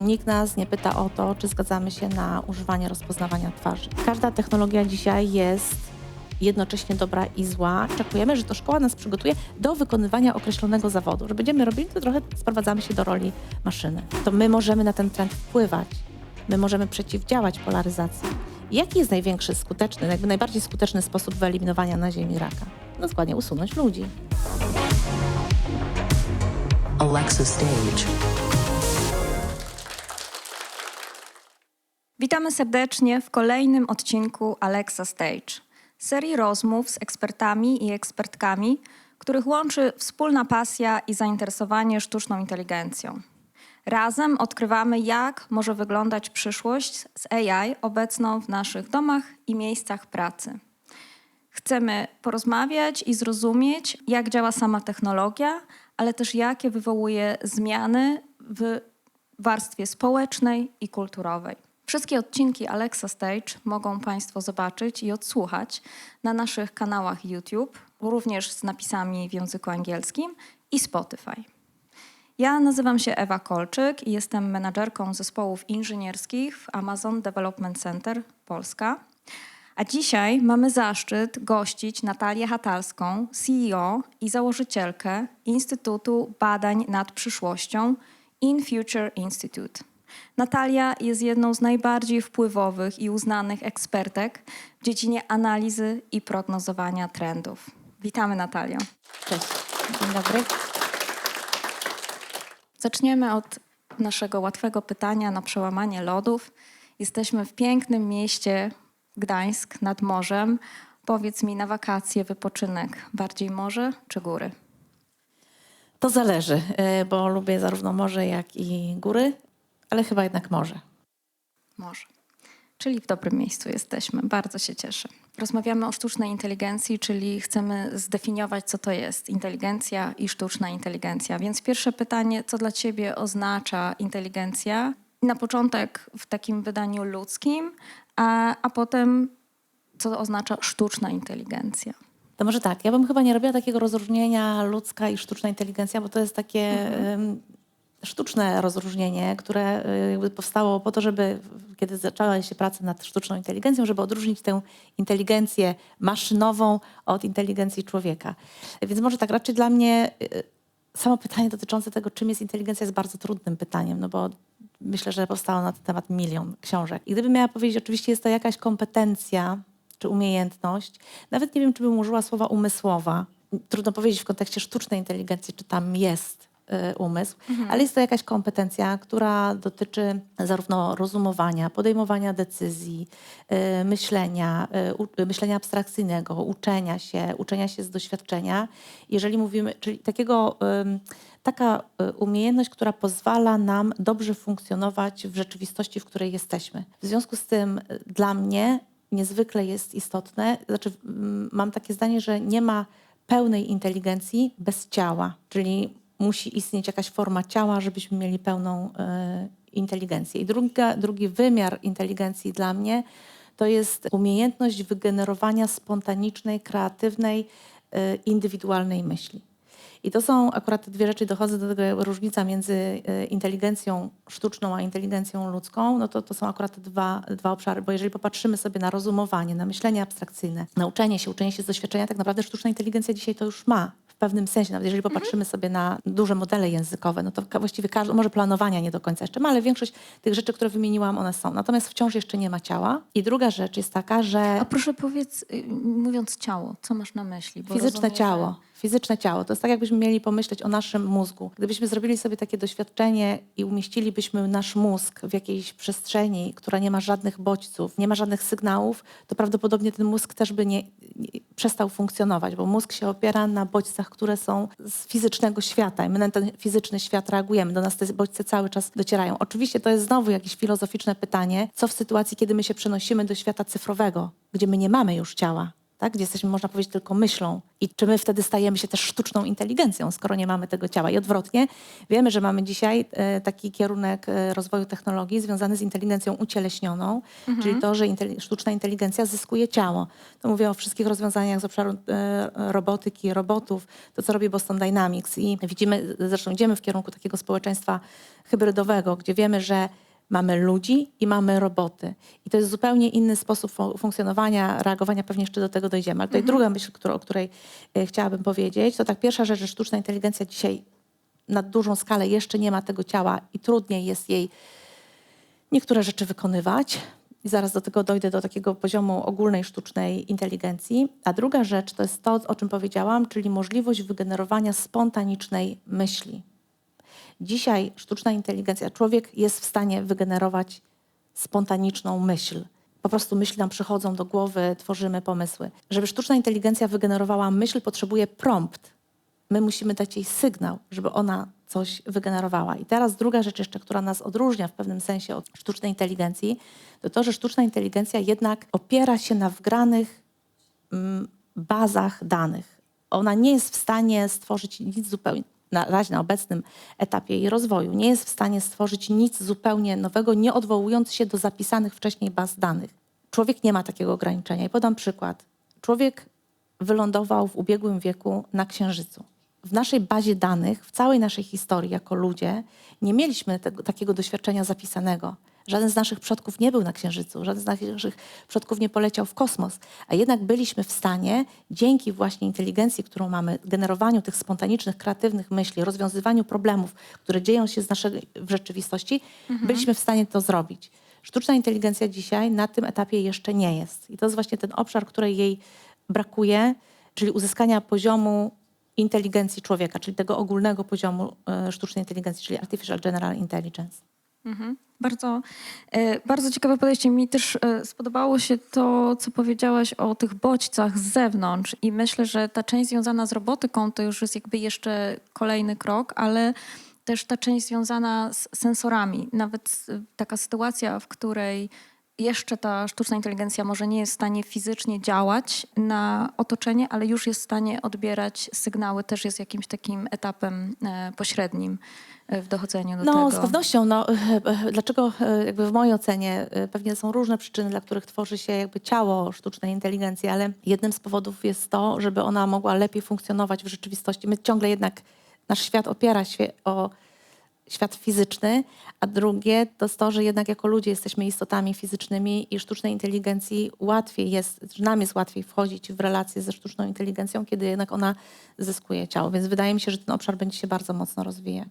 Nikt nas nie pyta o to, czy zgadzamy się na używanie rozpoznawania twarzy. Każda technologia dzisiaj jest jednocześnie dobra i zła. Oczekujemy, że to szkoła nas przygotuje do wykonywania określonego zawodu. Że będziemy robili, to trochę sprowadzamy się do roli maszyny. To my możemy na ten trend wpływać. My możemy przeciwdziałać polaryzacji. Jaki jest największy skuteczny, jakby najbardziej skuteczny sposób wyeliminowania na Ziemi raka? No dokładnie, usunąć ludzi. Alexa Stage. Witamy serdecznie w kolejnym odcinku Alexa Stage, serii rozmów z ekspertami i ekspertkami, których łączy wspólna pasja i zainteresowanie sztuczną inteligencją. Razem odkrywamy, jak może wyglądać przyszłość z AI obecną w naszych domach i miejscach pracy. Chcemy porozmawiać i zrozumieć, jak działa sama technologia, ale też jakie wywołuje zmiany w warstwie społecznej i kulturowej. Wszystkie odcinki Alexa Stage mogą Państwo zobaczyć i odsłuchać na naszych kanałach YouTube, również z napisami w języku angielskim i Spotify. Ja nazywam się Ewa Kolczyk i jestem menadżerką zespołów inżynierskich w Amazon Development Center Polska. A dzisiaj mamy zaszczyt gościć Natalię Hatalską, CEO i założycielkę Instytutu Badań nad Przyszłością InFuture Institute. Natalia jest jedną z najbardziej wpływowych i uznanych ekspertek w dziedzinie analizy i prognozowania trendów. Witamy, Natalio. Cześć. Dzień dobry. Zaczniemy od naszego łatwego pytania na przełamanie lodów. Jesteśmy w pięknym mieście Gdańsk nad morzem. Powiedz mi, na wakacje, wypoczynek, bardziej morze czy góry? To zależy, bo lubię zarówno morze, jak i góry, ale chyba jednak morze. Morze. Czyli w dobrym miejscu jesteśmy. Bardzo się cieszę. Rozmawiamy o sztucznej inteligencji, czyli chcemy zdefiniować, co to jest inteligencja i sztuczna inteligencja. Więc pierwsze pytanie, co dla Ciebie oznacza inteligencja? Na początek w takim wydaniu ludzkim, a potem co oznacza sztuczna inteligencja? To może tak, ja bym chyba nie robiła takiego rozróżnienia ludzka i sztuczna inteligencja, bo to jest takie sztuczne rozróżnienie, które jakby powstało po to, żeby kiedy zaczęła się praca nad sztuczną inteligencją, żeby odróżnić tę inteligencję maszynową od inteligencji człowieka. Więc może tak, raczej dla mnie samo pytanie dotyczące tego, czym jest inteligencja, jest bardzo trudnym pytaniem, no bo myślę, że powstało na ten temat 1 milion książek. I gdybym miała powiedzieć, oczywiście jest to jakaś kompetencja czy umiejętność, nawet nie wiem, czy bym użyła słowa umysłowa. Trudno powiedzieć w kontekście sztucznej inteligencji, czy tam jest umysł, ale jest to jakaś kompetencja, która dotyczy zarówno rozumowania, podejmowania decyzji, myślenia abstrakcyjnego, uczenia się z doświadczenia. Jeżeli mówimy, czyli taka umiejętność, która pozwala nam dobrze funkcjonować w rzeczywistości, w której jesteśmy. W związku z tym dla mnie niezwykle jest istotne, mam takie zdanie, że nie ma pełnej inteligencji bez ciała, czyli musi istnieć jakaś forma ciała, żebyśmy mieli pełną inteligencję. I drugi wymiar inteligencji dla mnie to jest umiejętność wygenerowania spontanicznej, kreatywnej, indywidualnej myśli. I to są akurat te dwie rzeczy, dochodzę do tego różnica między inteligencją sztuczną a inteligencją ludzką, no to są akurat te dwa obszary, bo jeżeli popatrzymy sobie na rozumowanie, na myślenie abstrakcyjne, na uczenie się z doświadczenia, tak naprawdę sztuczna inteligencja dzisiaj to już ma. W pewnym sensie, nawet jeżeli popatrzymy sobie na duże modele językowe, no to właściwie może planowania nie do końca jeszcze ma, ale większość tych rzeczy, które wymieniłam, one są. Natomiast wciąż jeszcze nie ma ciała. I druga rzecz jest taka, że... A proszę powiedz, mówiąc ciało, co masz na myśli? Bo Fizyczne rozumiem, ciało. Fizyczne ciało. To jest tak, jakbyśmy mieli pomyśleć o naszym mózgu. Gdybyśmy zrobili sobie takie doświadczenie i umieścilibyśmy nasz mózg w jakiejś przestrzeni, która nie ma żadnych bodźców, nie ma żadnych sygnałów, to prawdopodobnie ten mózg też by nie przestał funkcjonować, bo mózg się opiera na bodźcach, które są z fizycznego świata i my na ten fizyczny świat reagujemy. Do nas te bodźce cały czas docierają. Oczywiście to jest znowu jakieś filozoficzne pytanie, co w sytuacji, kiedy my się przenosimy do świata cyfrowego, gdzie my nie mamy już ciała. tak? Gdzie jesteśmy, można powiedzieć, tylko myślą. I czy my wtedy stajemy się też sztuczną inteligencją, skoro nie mamy tego ciała? I odwrotnie, wiemy, że mamy dzisiaj taki kierunek rozwoju technologii związany z inteligencją ucieleśnioną, czyli to, że sztuczna inteligencja zyskuje ciało. To mówię o wszystkich rozwiązaniach z obszaru robotyki, robotów, to co robi Boston Dynamics. I widzimy, zresztą idziemy w kierunku takiego społeczeństwa hybrydowego, gdzie wiemy, że mamy ludzi i mamy roboty. I to jest zupełnie inny sposób funkcjonowania, reagowania, pewnie jeszcze do tego dojdziemy. Ale tutaj druga myśl, o której chciałabym powiedzieć, to tak pierwsza rzecz, że sztuczna inteligencja dzisiaj na dużą skalę jeszcze nie ma tego ciała i trudniej jest jej niektóre rzeczy wykonywać. I zaraz do tego dojdę, do takiego poziomu ogólnej sztucznej inteligencji. A druga rzecz to jest to, o czym powiedziałam, czyli możliwość wygenerowania spontanicznej myśli. Dzisiaj sztuczna inteligencja, człowiek jest w stanie wygenerować spontaniczną myśl. Po prostu myśli nam przychodzą do głowy, tworzymy pomysły. Żeby sztuczna inteligencja wygenerowała myśl, potrzebuje prompt. My musimy dać jej sygnał, żeby ona coś wygenerowała. I teraz druga rzecz jeszcze, która nas odróżnia w pewnym sensie od sztucznej inteligencji, to to, że sztuczna inteligencja jednak opiera się na wgranych bazach danych. Ona nie jest w stanie stworzyć nic zupełnie, na razie na obecnym etapie jej rozwoju, nie jest w stanie stworzyć nic zupełnie nowego, nie odwołując się do zapisanych wcześniej baz danych. Człowiek nie ma takiego ograniczenia. I podam przykład. Człowiek wylądował w ubiegłym wieku na Księżycu. W naszej bazie danych, w całej naszej historii jako ludzie, nie mieliśmy takiego doświadczenia zapisanego. Żaden z naszych przodków nie był na Księżycu, żaden z naszych przodków nie poleciał w kosmos, a jednak byliśmy w stanie, dzięki właśnie inteligencji, którą mamy, generowaniu tych spontanicznych, kreatywnych myśli, rozwiązywaniu problemów, które dzieją się w rzeczywistości, byliśmy w stanie to zrobić. Sztuczna inteligencja dzisiaj na tym etapie jeszcze nie jest. I to jest właśnie ten obszar, której jej brakuje, czyli uzyskania poziomu inteligencji człowieka, czyli tego ogólnego poziomu sztucznej inteligencji, czyli Artificial General Intelligence. Bardzo ciekawe podejście. Mi też spodobało się to, co powiedziałaś o tych bodźcach z zewnątrz i myślę, że ta część związana z robotyką to już jest jakby jeszcze kolejny krok, ale też ta część związana z sensorami. Nawet taka sytuacja, w której jeszcze ta sztuczna inteligencja może nie jest w stanie fizycznie działać na otoczenie, ale już jest w stanie odbierać sygnały, też jest jakimś takim etapem pośrednim w dochodzeniu do tego. Z pewnością. Dlaczego jakby w mojej ocenie pewnie są różne przyczyny, dla których tworzy się jakby ciało sztucznej inteligencji, ale jednym z powodów jest to, żeby ona mogła lepiej funkcjonować w rzeczywistości. My ciągle jednak, nasz świat opiera się o świat fizyczny, a drugie to jest to, że jednak jako ludzie jesteśmy istotami fizycznymi i sztucznej inteligencji łatwiej jest, że nam jest łatwiej wchodzić w relacje ze sztuczną inteligencją, kiedy jednak ona zyskuje ciało. Więc wydaje mi się, że ten obszar będzie się bardzo mocno rozwijać.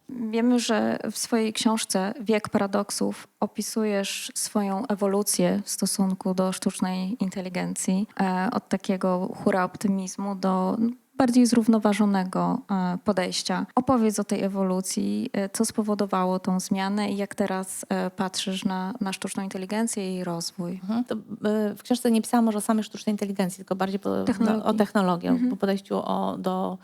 Wiemy, że w swojej książce Wiek Paradoksów opisujesz swoją ewolucję w stosunku do sztucznej inteligencji. Od takiego hura optymizmu do bardziej zrównoważonego podejścia. Opowiedz o tej ewolucji, co spowodowało tą zmianę i jak teraz patrzysz na sztuczną inteligencję i jej rozwój. To w książce nie pisałam może o samej sztucznej inteligencji, tylko bardziej o technologii, po podejściu do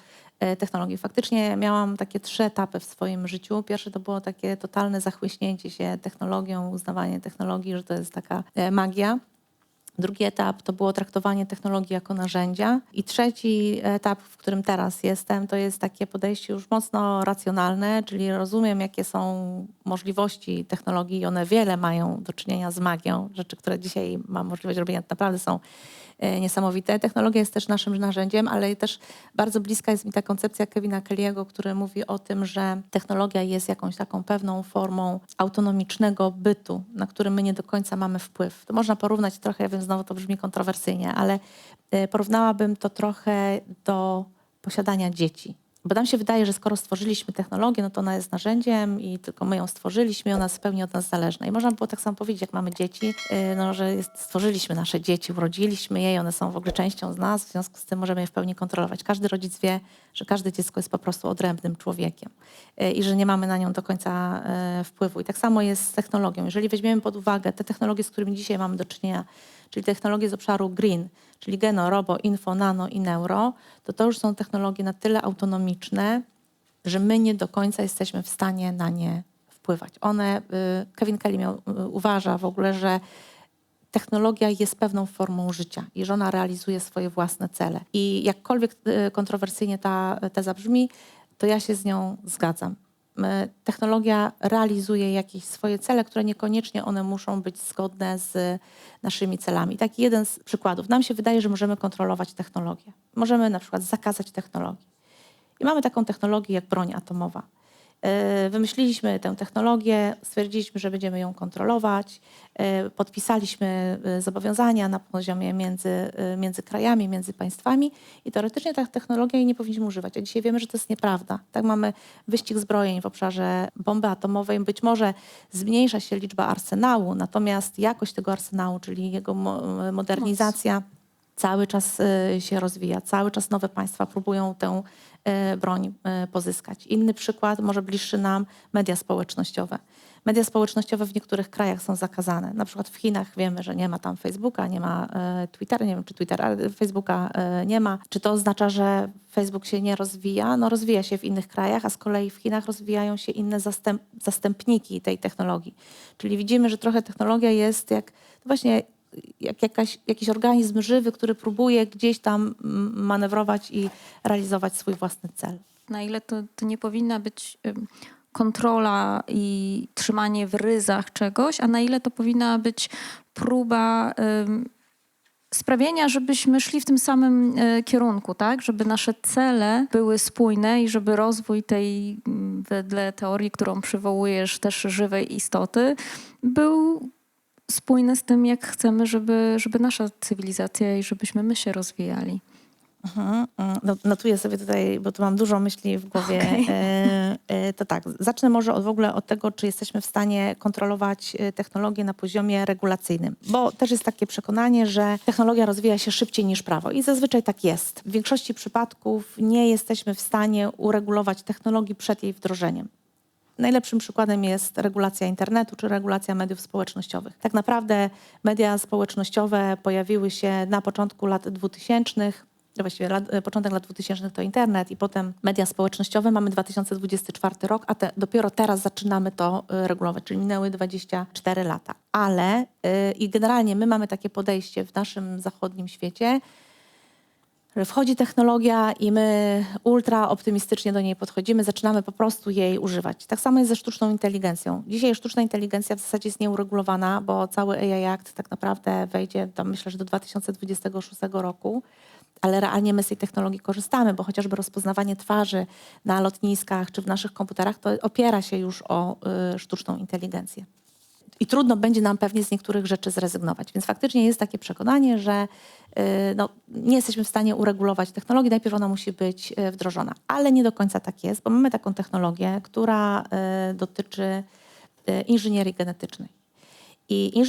technologii. Faktycznie miałam takie 3 etapy w swoim życiu. Pierwsze to było takie totalne zachłyśnięcie się technologią, uznawanie technologii, że to jest taka magia. Drugi etap to było traktowanie technologii jako narzędzia. I trzeci etap, w którym teraz jestem, to jest takie podejście już mocno racjonalne, czyli rozumiem, jakie są możliwości technologii i one wiele mają do czynienia z magią. Rzeczy, które dzisiaj mam możliwość robienia, naprawdę są niesamowite. Technologia jest też naszym narzędziem, ale też bardzo bliska jest mi ta koncepcja Kevina Kelly'ego, który mówi o tym, że technologia jest jakąś taką pewną formą autonomicznego bytu, na który my nie do końca mamy wpływ. To można porównać trochę, ja wiem, znowu to brzmi kontrowersyjnie, ale porównałabym to trochę do posiadania dzieci. Bo nam się wydaje, że skoro stworzyliśmy technologię, no to ona jest narzędziem i tylko my ją stworzyliśmy i ona jest w pełni od nas zależna. I można było tak samo powiedzieć, jak mamy dzieci, że stworzyliśmy nasze dzieci, urodziliśmy je i one są w ogóle częścią z nas, w związku z tym możemy je w pełni kontrolować. Każdy rodzic wie, że każde dziecko jest po prostu odrębnym człowiekiem i że nie mamy na nią do końca wpływu. I tak samo jest z technologią. Jeżeli weźmiemy pod uwagę te technologie, z którymi dzisiaj mamy do czynienia, czyli technologie z obszaru green, czyli geno, robo, info, nano i neuro, to już są technologie na tyle autonomiczne, że my nie do końca jesteśmy w stanie na nie wpływać. Kevin Kelly uważa w ogóle, że technologia jest pewną formą życia i że ona realizuje swoje własne cele. I jakkolwiek kontrowersyjnie ta teza brzmi, to ja się z nią zgadzam. Technologia realizuje jakieś swoje cele, które niekoniecznie one muszą być zgodne z naszymi celami. Taki jeden z przykładów. Nam się wydaje, że możemy kontrolować technologię. Możemy na przykład zakazać technologii. I mamy taką technologię jak broń atomowa. Wymyśliliśmy tę technologię, stwierdziliśmy, że będziemy ją kontrolować, podpisaliśmy zobowiązania na poziomie między krajami, między państwami i teoretycznie ta technologia jej nie powinniśmy używać. A dzisiaj wiemy, że to jest nieprawda. Tak, mamy wyścig zbrojeń w obszarze bomby atomowej. Być może zmniejsza się liczba arsenału, natomiast jakość tego arsenału, czyli jego modernizacja cały czas się rozwija. Cały czas nowe państwa próbują tę broń pozyskać. Inny przykład, może bliższy nam, media społecznościowe. Media społecznościowe w niektórych krajach są zakazane. Na przykład w Chinach wiemy, że nie ma tam Facebooka, nie ma Twittera, nie wiem czy Twittera, ale Facebooka nie ma. Czy to oznacza, że Facebook się nie rozwija? No rozwija się w innych krajach, a z kolei w Chinach rozwijają się inne zastępniki tej technologii. Czyli widzimy, że trochę technologia jest jak właśnie jakiś organizm żywy, który próbuje gdzieś tam manewrować i realizować swój własny cel. Na ile to nie powinna być kontrola i trzymanie w ryzach czegoś, a na ile to powinna być próba sprawienia, żebyśmy szli w tym samym kierunku, tak? Żeby nasze cele były spójne i żeby rozwój tej, wedle teorii, którą przywołujesz, też żywej istoty, był spójny z tym, jak chcemy, żeby nasza cywilizacja i żebyśmy my się rozwijali. Notuję sobie tutaj, bo tu mam dużo myśli w głowie. Okay. To tak, zacznę może w ogóle od tego, czy jesteśmy w stanie kontrolować technologię na poziomie regulacyjnym. Bo też jest takie przekonanie, że technologia rozwija się szybciej niż prawo i zazwyczaj tak jest. W większości przypadków nie jesteśmy w stanie uregulować technologii przed jej wdrożeniem. Najlepszym przykładem jest regulacja internetu czy regulacja mediów społecznościowych. Tak naprawdę media społecznościowe pojawiły się na początku lat 2000. Właściwie początek lat 2000 to internet i potem media społecznościowe. Mamy 2024 rok, a dopiero teraz zaczynamy to regulować, czyli minęły 24 lata. Ale i generalnie my mamy takie podejście w naszym zachodnim świecie, że wchodzi technologia i my ultra optymistycznie do niej podchodzimy, zaczynamy po prostu jej używać. Tak samo jest ze sztuczną inteligencją. Dzisiaj sztuczna inteligencja w zasadzie jest nieuregulowana, bo cały AI Act tak naprawdę wejdzie tam myślę, że do 2026 roku. Ale realnie my z tej technologii korzystamy, bo chociażby rozpoznawanie twarzy na lotniskach czy w naszych komputerach to opiera się już o sztuczną inteligencję. I trudno będzie nam pewnie z niektórych rzeczy zrezygnować. Więc faktycznie jest takie przekonanie, że nie jesteśmy w stanie uregulować technologii, najpierw ona musi być wdrożona. Ale nie do końca tak jest, bo mamy taką technologię, która dotyczy inżynierii genetycznej. I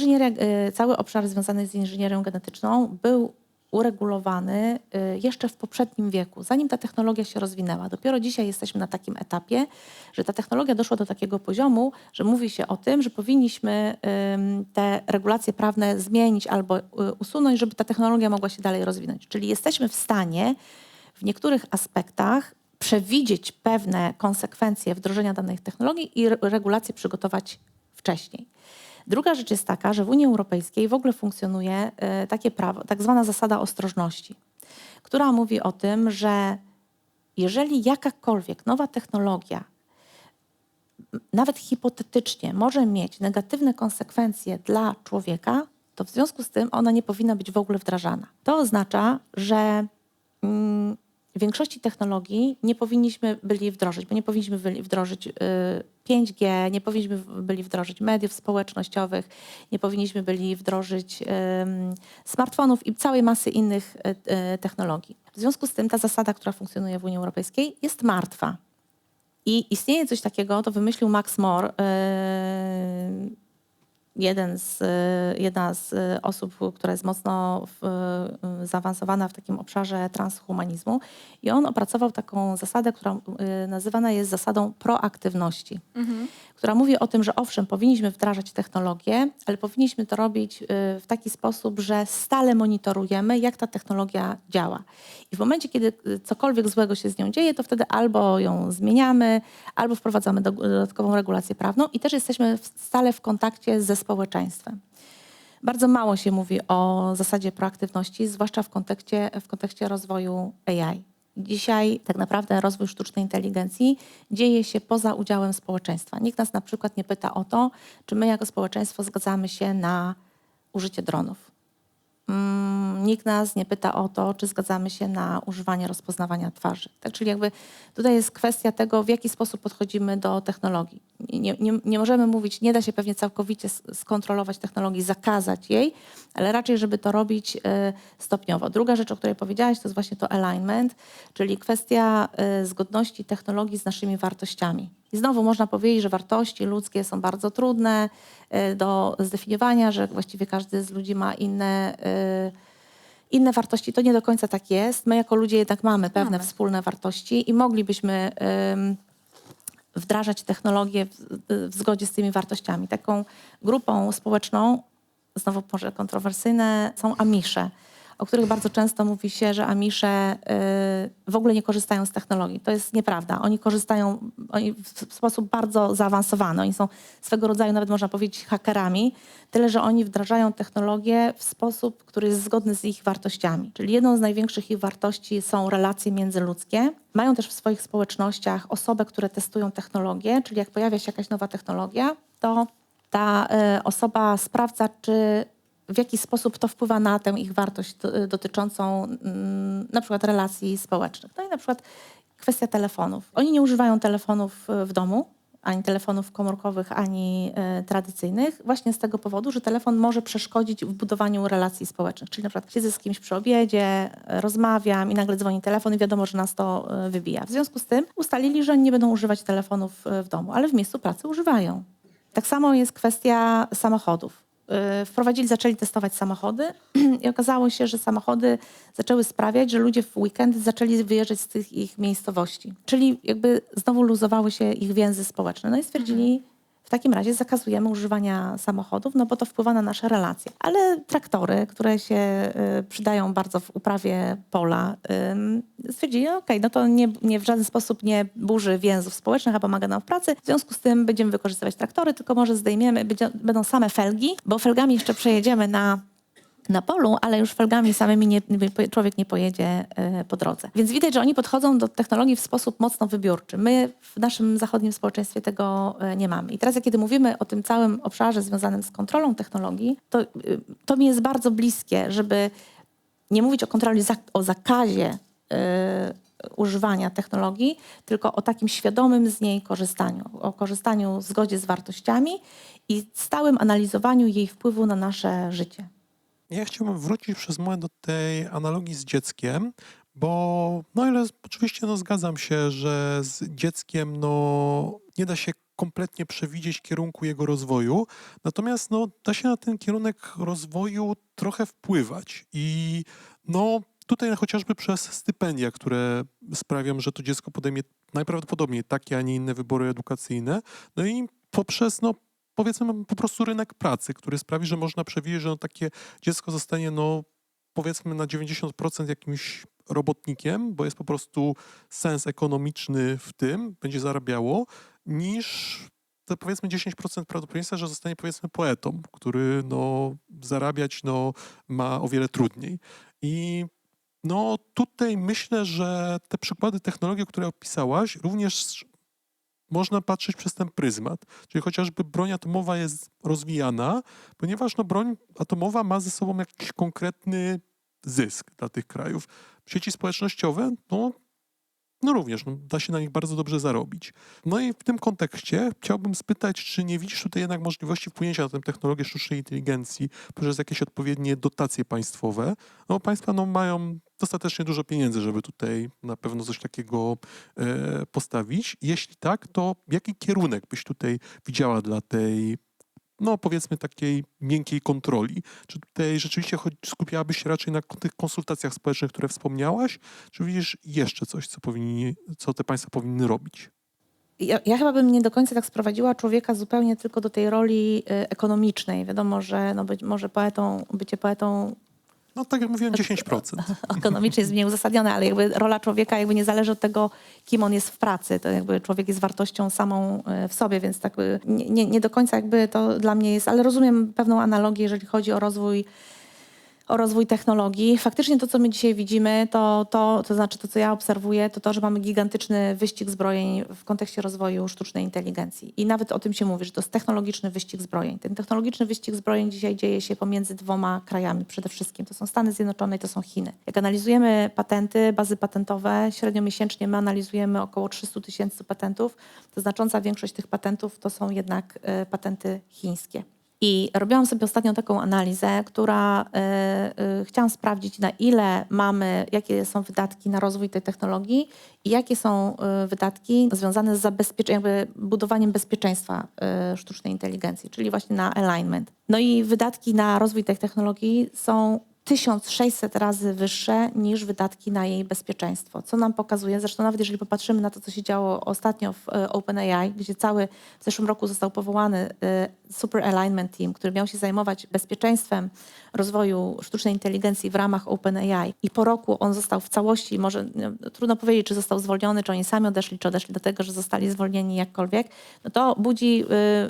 cały obszar związany z inżynierią genetyczną był uregulowany jeszcze w poprzednim wieku, zanim ta technologia się rozwinęła. Dopiero dzisiaj jesteśmy na takim etapie, że ta technologia doszła do takiego poziomu, że mówi się o tym, że powinniśmy te regulacje prawne zmienić albo usunąć, żeby ta technologia mogła się dalej rozwinąć. Czyli jesteśmy w stanie w niektórych aspektach przewidzieć pewne konsekwencje wdrożenia danej technologii i regulacje przygotować wcześniej. Druga rzecz jest taka, że w Unii Europejskiej w ogóle funkcjonuje takie prawo, tak zwana zasada ostrożności, która mówi o tym, że jeżeli jakakolwiek nowa technologia, nawet hipotetycznie, może mieć negatywne konsekwencje dla człowieka, to w związku z tym ona nie powinna być w ogóle wdrażana. To oznacza, że w większości technologii nie powinniśmy byli wdrożyć, bo nie powinniśmy byli wdrożyć 5G, nie powinniśmy byli wdrożyć mediów społecznościowych, nie powinniśmy byli wdrożyć smartfonów i całej masy innych technologii. W związku z tym ta zasada, która funkcjonuje w Unii Europejskiej, jest martwa. I istnieje coś takiego, to wymyślił Max More, jedna z osób, która jest mocno zaawansowana w takim obszarze transhumanizmu. I on opracował taką zasadę, która nazywana jest zasadą proaktywności, która mówi o tym, że owszem, powinniśmy wdrażać technologię, ale powinniśmy to robić w taki sposób, że stale monitorujemy, jak ta technologia działa. I w momencie, kiedy cokolwiek złego się z nią dzieje, to wtedy albo ją zmieniamy, albo wprowadzamy dodatkową regulację prawną i też jesteśmy stale w kontakcie ze społeczeństwem. Bardzo mało się mówi o zasadzie proaktywności, zwłaszcza w kontekście rozwoju AI. Dzisiaj tak naprawdę rozwój sztucznej inteligencji dzieje się poza udziałem społeczeństwa. Nikt nas na przykład nie pyta o to, czy my jako społeczeństwo zgadzamy się na użycie dronów. Nikt nas nie pyta o to, czy zgadzamy się na używanie rozpoznawania twarzy. Tak, czyli jakby tutaj jest kwestia tego, w jaki sposób podchodzimy do technologii. Nie możemy mówić, nie da się pewnie całkowicie skontrolować technologii, zakazać jej, ale raczej, żeby to robić stopniowo. Druga rzecz, o której powiedziałaś, to jest właśnie to alignment, czyli kwestia zgodności technologii z naszymi wartościami. I znowu można powiedzieć, że wartości ludzkie są bardzo trudne do zdefiniowania, że właściwie każdy z ludzi ma inne wartości. To nie do końca tak jest. My jako ludzie jednak mamy pewne wspólne wartości i moglibyśmy wdrażać technologię w zgodzie z tymi wartościami. Taką grupą społeczną, znowu może kontrowersyjne, są Amisze, o których bardzo często mówi się, że Amisze w ogóle nie korzystają z technologii. To jest nieprawda. Oni korzystają w sposób bardzo zaawansowany. Oni są swego rodzaju, nawet można powiedzieć, hakerami, tyle że oni wdrażają technologię w sposób, który jest zgodny z ich wartościami. Czyli jedną z największych ich wartości są relacje międzyludzkie. Mają też w swoich społecznościach osoby, które testują technologię, czyli jak pojawia się jakaś nowa technologia, to ta osoba sprawdza, czy w jaki sposób to wpływa na tę ich wartość dotyczącą na przykład relacji społecznych. No i na przykład kwestia telefonów. Oni nie używają telefonów w domu, ani telefonów komórkowych, ani tradycyjnych, właśnie z tego powodu, że telefon może przeszkodzić w budowaniu relacji społecznych. Czyli na przykład siedzę z kimś przy obiedzie, rozmawiam i nagle dzwoni telefon i wiadomo, że nas to wybija. W związku z tym ustalili, że nie będą używać telefonów w domu, ale w miejscu pracy używają. Tak samo jest kwestia samochodów. Zaczęli testować samochody i okazało się, że samochody zaczęły sprawiać, że ludzie w weekendy zaczęli wyjeżdżać z tych ich miejscowości. Czyli jakby znowu luzowały się ich więzy społeczne. No i stwierdzili, w takim razie zakazujemy używania samochodów, no bo to wpływa na nasze relacje. Ale traktory, które się przydają bardzo w uprawie pola, stwierdzili, okej, no to nie w żaden sposób nie burzy więzów społecznych, a pomaga nam w pracy. W związku z tym będziemy wykorzystywać traktory, tylko może zdejmiemy, będą same felgi, bo felgami jeszcze przejedziemy na polu, ale już felgami samymi człowiek nie pojedzie po drodze. Więc widać, że oni podchodzą do technologii w sposób mocno wybiórczy. My w naszym zachodnim społeczeństwie tego nie mamy. I teraz, kiedy mówimy o tym całym obszarze związanym z kontrolą technologii, to mi jest bardzo bliskie, żeby nie mówić o kontroli, o zakazie używania technologii, tylko o takim świadomym z niej korzystaniu. O korzystaniu w zgodzie z wartościami i stałym analizowaniu jej wpływu na nasze życie. Ja chciałbym wrócić przez moment do tej analogii z dzieckiem, bo no ile oczywiście zgadzam się, że z dzieckiem nie da się kompletnie przewidzieć kierunku jego rozwoju, natomiast da się na ten kierunek rozwoju trochę wpływać i tutaj chociażby przez stypendia, które sprawią, że to dziecko podejmie najprawdopodobniej takie, a nie inne wybory edukacyjne, no i poprzez powiedzmy po prostu rynek pracy, który sprawi, że można przewidzieć, że takie dziecko zostanie powiedzmy na 90% jakimś robotnikiem, bo jest po prostu sens ekonomiczny w tym, będzie zarabiało, niż te powiedzmy 10% prawdopodobieństwa, że zostanie powiedzmy poetą, który zarabiać ma o wiele trudniej. I tutaj myślę, że te przykłady technologii, które opisałaś, również można patrzeć przez ten pryzmat. Czyli chociażby broń atomowa jest rozwijana, ponieważ broń atomowa ma ze sobą jakiś konkretny zysk dla tych krajów. Sieci społecznościowe, również da się na nich bardzo dobrze zarobić. No i w tym kontekście chciałbym spytać, czy nie widzisz tutaj jednak możliwości wpłynięcia na tę technologię sztucznej inteligencji poprzez jakieś odpowiednie dotacje państwowe? Państwa mają dostatecznie dużo pieniędzy, żeby tutaj na pewno coś takiego postawić. Jeśli tak, to jaki kierunek byś tutaj widziała dla tej powiedzmy takiej miękkiej kontroli? Czy tutaj rzeczywiście skupiałabyś się raczej na tych konsultacjach społecznych, które wspomniałaś, czy widzisz jeszcze coś, co te państwa powinny robić? Ja chyba bym nie do końca tak sprowadziła człowieka zupełnie tylko do tej roli ekonomicznej. Wiadomo, że być może bycie poetą No tak jak mówiłem, 10%. Ekonomicznie jest mniej uzasadnione, ale jakby rola człowieka jakby nie zależy od tego, kim on jest w pracy. To jakby człowiek jest wartością samą w sobie, więc tak nie do końca jakby to dla mnie jest, ale rozumiem pewną analogię, jeżeli chodzi o rozwój technologii. Faktycznie to, co my dzisiaj widzimy, to znaczy to, co ja obserwuję, to, że mamy gigantyczny wyścig zbrojeń w kontekście rozwoju sztucznej inteligencji. I nawet o tym się mówi, że to jest technologiczny wyścig zbrojeń. Ten technologiczny wyścig zbrojeń dzisiaj dzieje się pomiędzy dwoma krajami przede wszystkim. To są Stany Zjednoczone i to są Chiny. Jak analizujemy patenty, bazy patentowe, średnio miesięcznie my analizujemy około 300 000 patentów. To znacząca większość tych patentów to są jednak patenty chińskie. I robiłam sobie ostatnio taką analizę, która chciałam sprawdzić, na ile jakie są wydatki na rozwój tej technologii i jakie są wydatki związane z jakby budowaniem bezpieczeństwa sztucznej inteligencji, czyli właśnie na alignment. No i wydatki na rozwój tej technologii są 1600 razy wyższe niż wydatki na jej bezpieczeństwo. Co nam pokazuje, zresztą nawet jeżeli popatrzymy na to, co się działo ostatnio w OpenAI, gdzie w zeszłym roku został powołany Super Alignment Team, który miał się zajmować bezpieczeństwem rozwoju sztucznej inteligencji w ramach OpenAI i po roku on został w całości, może trudno powiedzieć, czy został zwolniony, czy oni sami odeszli, czy odeszli do tego, że zostali zwolnieni jakkolwiek, no to budzi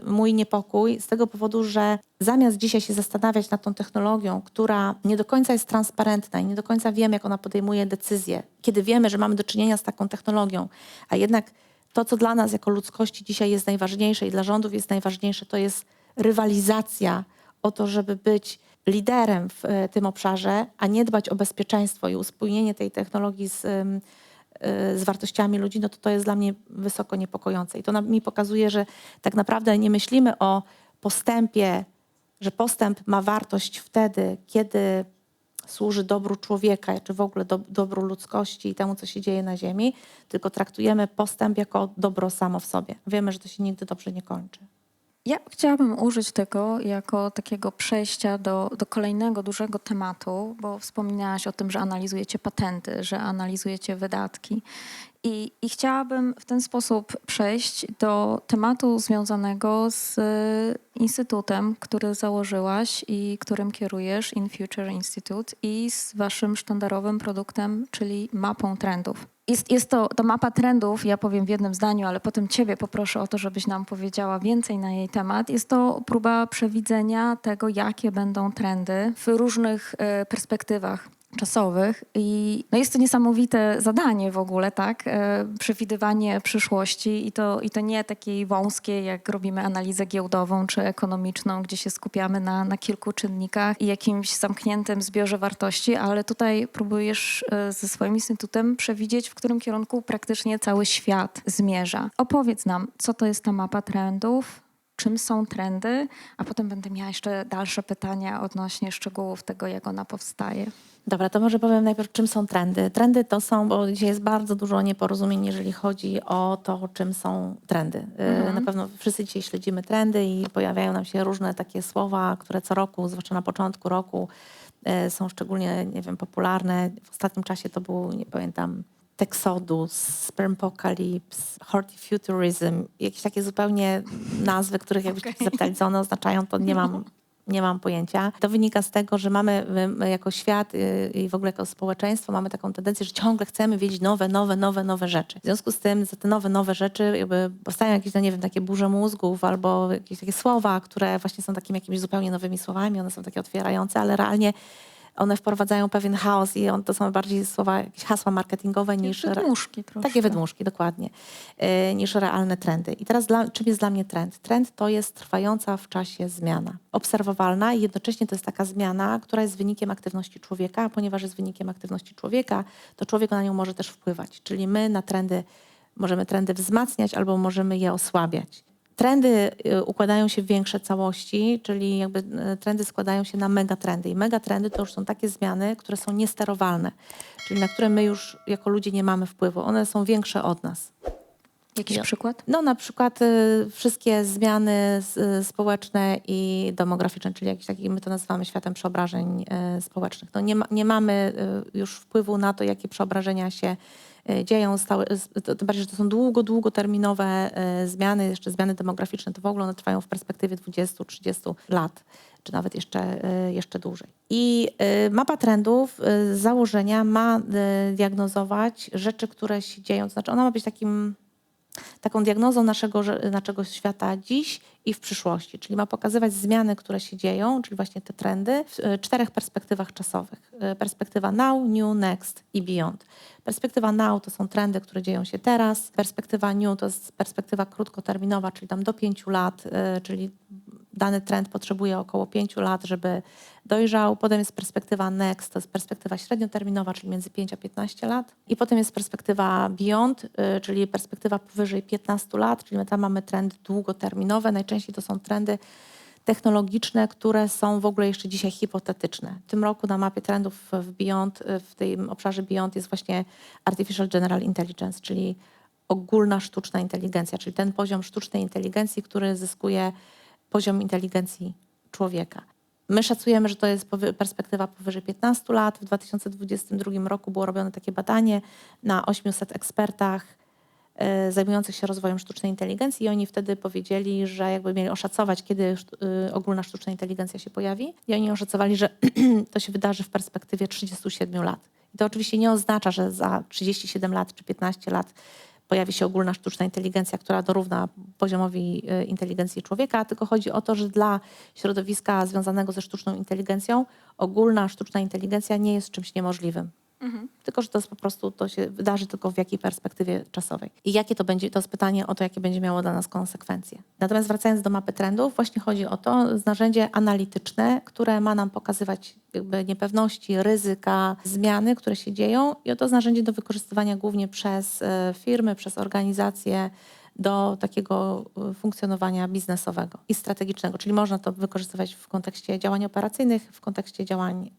mój niepokój z tego powodu, że zamiast dzisiaj się zastanawiać nad tą technologią, która nie do końca jest transparentna i nie do końca wiemy, jak ona podejmuje decyzje, kiedy wiemy, że mamy do czynienia z taką technologią, a jednak to, co dla nas jako ludzkości dzisiaj jest najważniejsze i dla rządów jest najważniejsze, to jest rywalizacja o to, żeby być liderem w tym obszarze, a nie dbać o bezpieczeństwo i uspójnienie tej technologii z wartościami ludzi, no to jest dla mnie wysoko niepokojące. I to mi pokazuje, że tak naprawdę nie myślimy o postępie, że postęp ma wartość wtedy, kiedy służy dobru człowieka, czy w ogóle dobru ludzkości i temu, co się dzieje na Ziemi, tylko traktujemy postęp jako dobro samo w sobie. Wiemy, że to się nigdy dobrze nie kończy. Ja chciałabym użyć tego jako takiego przejścia do kolejnego dużego tematu, bo wspominałaś o tym, że analizujecie patenty, że analizujecie wydatki. I chciałabym w ten sposób przejść do tematu związanego z instytutem, który założyłaś i którym kierujesz, In Future Institute, i z waszym sztandarowym produktem, czyli mapą trendów. Jest to mapa trendów, ja powiem w jednym zdaniu, ale potem ciebie poproszę o to, żebyś nam powiedziała więcej na jej temat. Jest to próba przewidzenia tego, jakie będą trendy w różnych perspektywach czasowych i no jest to niesamowite zadanie w ogóle, tak? Przewidywanie przyszłości i to nie takiej wąskiej, jak robimy analizę giełdową czy ekonomiczną, gdzie się skupiamy na kilku czynnikach i jakimś zamkniętym zbiorze wartości, ale tutaj próbujesz ze swoim instytutem przewidzieć, w którym kierunku praktycznie cały świat zmierza. Opowiedz nam, co to jest ta mapa trendów, czym są trendy, a potem będę miała jeszcze dalsze pytania odnośnie szczegółów tego, jak ona powstaje. Dobra, to może powiem najpierw, czym są trendy. Trendy to są, bo dzisiaj jest bardzo dużo nieporozumień, jeżeli chodzi o to, czym są trendy. Na pewno wszyscy dzisiaj śledzimy trendy i pojawiają nam się różne takie słowa, które co roku, zwłaszcza na początku roku, są szczególnie, nie wiem, popularne. W ostatnim czasie to był, nie pamiętam, Texodus, Spermpocalypse, Hortifuturism, jakieś takie zupełnie nazwy, których jakbyście zapytali, co one oznaczają, to nie mam pojęcia. To wynika z tego, że my jako świat i w ogóle jako społeczeństwo mamy taką tendencję, że ciągle chcemy wiedzieć nowe rzeczy. W związku z tym za te nowe rzeczy jakby powstają jakieś, no nie wiem, takie burze mózgów albo jakieś takie słowa, które właśnie są takimi jakimiś zupełnie nowymi słowami, one są takie otwierające, ale realnie one wprowadzają pewien chaos i to są bardziej słowa, jakieś hasła marketingowe niż... Wydmuszki troszkę. Takie wydmuszki, dokładnie. Niż realne trendy. I teraz czym jest dla mnie trend? Trend to jest trwająca w czasie zmiana. Obserwowalna i jednocześnie to jest taka zmiana, która jest wynikiem aktywności człowieka, a ponieważ jest wynikiem aktywności człowieka, to człowiek na nią może też wpływać. Czyli my na trendy możemy trendy wzmacniać albo możemy je osłabiać. Trendy układają się w większe całości, czyli jakby trendy składają się na megatrendy. I megatrendy to już są takie zmiany, które są niesterowalne, czyli na które my już jako ludzie nie mamy wpływu. One są większe od nas. Jakiś przykład? No na przykład wszystkie zmiany społeczne i demograficzne, czyli jakiś taki, my to nazywamy światem przeobrażeń społecznych. No nie mamy już wpływu na to, jakie przeobrażenia się dzieją, tym bardziej, że to są długoterminowe zmiany, jeszcze zmiany demograficzne, to w ogóle one trwają w perspektywie 20-30 lat, czy nawet jeszcze dłużej. I mapa trendów z założenia ma diagnozować rzeczy, które się dzieją. To znaczy ona ma być taką diagnozą naszego świata dziś i w przyszłości. Czyli ma pokazywać zmiany, które się dzieją, czyli właśnie te trendy w 4 perspektywach czasowych. Perspektywa now, new, next i beyond. Perspektywa now to są trendy, które dzieją się teraz. Perspektywa new to jest perspektywa krótkoterminowa, czyli tam do 5 lat, czyli dany trend potrzebuje około 5 lat, żeby dojrzał. Potem jest perspektywa next, to jest perspektywa średnioterminowa, czyli między 5 a 15 lat. I potem jest perspektywa beyond, czyli perspektywa powyżej 15 lat, czyli my tam mamy trendy długoterminowe. Najczęściej to są trendy technologiczne, które są w ogóle jeszcze dzisiaj hipotetyczne. W tym roku na mapie trendów w tym obszarze beyond jest właśnie Artificial General Intelligence, czyli ogólna sztuczna inteligencja, czyli ten poziom sztucznej inteligencji, który zyskuje poziom inteligencji człowieka. My szacujemy, że to jest perspektywa powyżej 15 lat. W 2022 roku było robione takie badanie na 800 ekspertach zajmujących się rozwojem sztucznej inteligencji i oni wtedy powiedzieli, że jakby mieli oszacować, kiedy ogólna sztuczna inteligencja się pojawi i oni oszacowali, że to się wydarzy w perspektywie 37 lat. I to oczywiście nie oznacza, że za 37 lat czy 15 lat pojawi się ogólna sztuczna inteligencja, która dorówna poziomowi inteligencji człowieka, tylko chodzi o to, że dla środowiska związanego ze sztuczną inteligencją ogólna sztuczna inteligencja nie jest czymś niemożliwym. Tylko że to jest po prostu, to się wydarzy tylko w jakiej perspektywie czasowej. I jakie to będzie, to jest pytanie o to, jakie będzie miało dla nas konsekwencje. Natomiast wracając do mapy trendów, właśnie chodzi o to, jest narzędzie analityczne, które ma nam pokazywać jakby niepewności, ryzyka, zmiany, które się dzieją i to jest narzędzie do wykorzystywania głównie przez firmy, przez organizacje do takiego funkcjonowania biznesowego i strategicznego. Czyli można to wykorzystywać w kontekście działań operacyjnych, w kontekście działań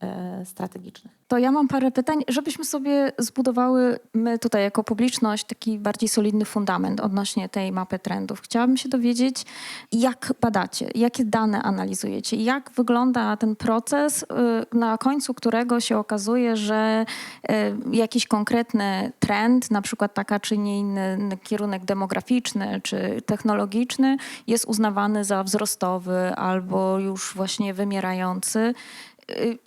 strategicznych. To ja mam parę pytań, żebyśmy sobie zbudowały, my tutaj jako publiczność, taki bardziej solidny fundament odnośnie tej mapy trendów. Chciałabym się dowiedzieć, jak badacie, jakie dane analizujecie, jak wygląda ten proces, na końcu którego się okazuje, że jakiś konkretny trend, na przykład taka czy nie inny kierunek demograficzny czy technologiczny jest uznawany za wzrostowy albo już właśnie wymierający.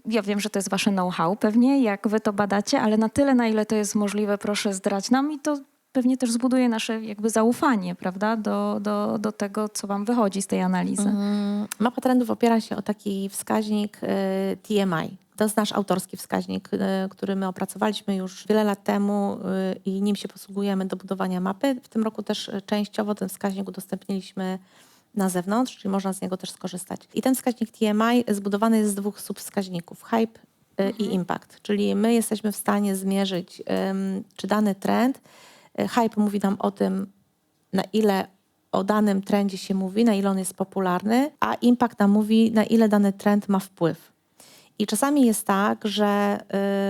Ja wiem, że to jest wasze know-how pewnie, jak wy to badacie, ale na tyle, na ile to jest możliwe, proszę zdrać nam i to pewnie też zbuduje nasze jakby zaufanie, prawda, do tego, co wam wychodzi z tej analizy. Mapa trendów opiera się o taki wskaźnik TMI. To jest nasz autorski wskaźnik, który my opracowaliśmy już wiele lat temu i nim się posługujemy do budowania mapy. W tym roku też częściowo ten wskaźnik udostępniliśmy na zewnątrz, czyli można z niego też skorzystać. I ten wskaźnik TMI zbudowany jest z 2 subwskaźników, hype i impact. Czyli my jesteśmy w stanie zmierzyć, czy dany trend, hype mówi nam o tym, na ile o danym trendzie się mówi, na ile on jest popularny, a impact nam mówi, na ile dany trend ma wpływ. I czasami jest tak, że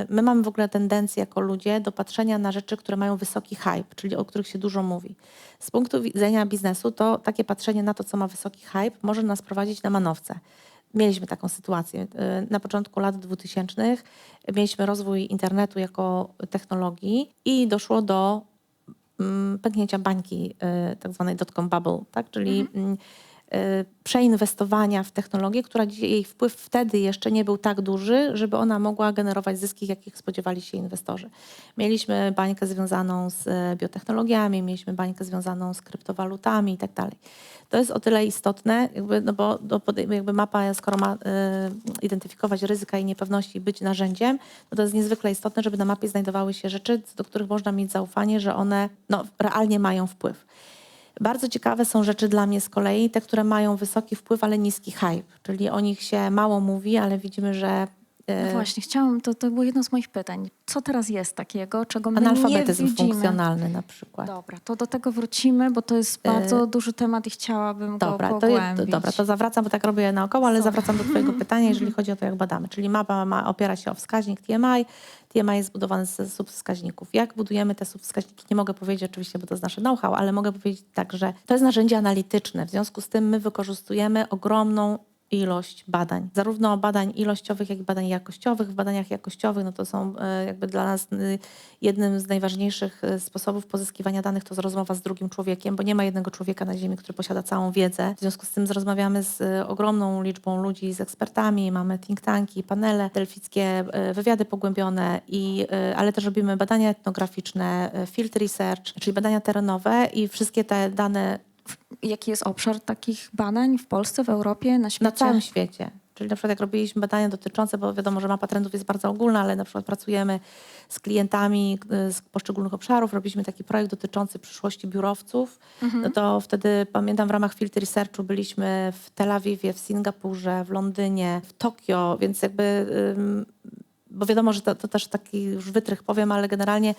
my mamy w ogóle tendencję jako ludzie do patrzenia na rzeczy, które mają wysoki hype, czyli o których się dużo mówi. Z punktu widzenia biznesu to takie patrzenie na to, co ma wysoki hype, może nas prowadzić na manowce. Mieliśmy taką sytuację. Na początku lat 2000 mieliśmy rozwój internetu jako technologii i doszło do pęknięcia bańki tak zwanej dot-com bubble, tak? Czyli przeinwestowania w technologię, która jej wpływ wtedy jeszcze nie był tak duży, żeby ona mogła generować zyski, jakich spodziewali się inwestorzy. Mieliśmy bańkę związaną z biotechnologiami, mieliśmy bańkę związaną z kryptowalutami i tak dalej. To jest o tyle istotne, bo jakby mapa, skoro ma identyfikować ryzyka i niepewności i być narzędziem, to jest niezwykle istotne, żeby na mapie znajdowały się rzeczy, do których można mieć zaufanie, że one realnie mają wpływ. Bardzo ciekawe są rzeczy dla mnie z kolei, te, które mają wysoki wpływ, ale niski hype. Czyli o nich się mało mówi, ale widzimy, że... No właśnie, to było jedno z moich pytań. Co teraz jest takiego, czego my nie analfabetyzm widzimy? funkcjonalny na przykład. Dobra, to do tego wrócimy, bo to jest bardzo duży temat i chciałabym go pogłębić. Dobra, to zawracam, bo tak robię naokoło, ale zawracam do twojego pytania, jeżeli chodzi o to, jak badamy. Czyli mapa opiera się o wskaźnik TMI. TMI jest zbudowany z subwskaźników. Jak budujemy te subwskaźniki? Nie mogę powiedzieć oczywiście, bo to jest nasze know-how, ale mogę powiedzieć tak, że to jest narzędzie analityczne. W związku z tym my wykorzystujemy ogromną ilość badań. Zarówno badań ilościowych, jak i badań jakościowych. W badaniach jakościowych no to są jakby dla nas jednym z najważniejszych sposobów pozyskiwania danych to jest rozmowa z drugim człowiekiem, bo nie ma jednego człowieka na Ziemi, który posiada całą wiedzę. W związku z tym rozmawiamy z ogromną liczbą ludzi, z ekspertami, mamy think tanki, panele delfickie, wywiady pogłębione, ale też robimy badania etnograficzne, field research, czyli badania terenowe i wszystkie te dane Jaki jest obszar takich badań w Polsce, w Europie, na świecie? na całym świecie. Czyli na przykład jak robiliśmy badania dotyczące, bo wiadomo, że mapa trendów jest bardzo ogólna, ale na przykład pracujemy z klientami z poszczególnych obszarów, robiliśmy taki projekt dotyczący przyszłości biurowców, no to wtedy pamiętam w ramach Field Researchu byliśmy w Tel Awiwie, w Singapurze, w Londynie, w Tokio, więc jakby, bo wiadomo, że to też taki już wytrych powiem, ale generalnie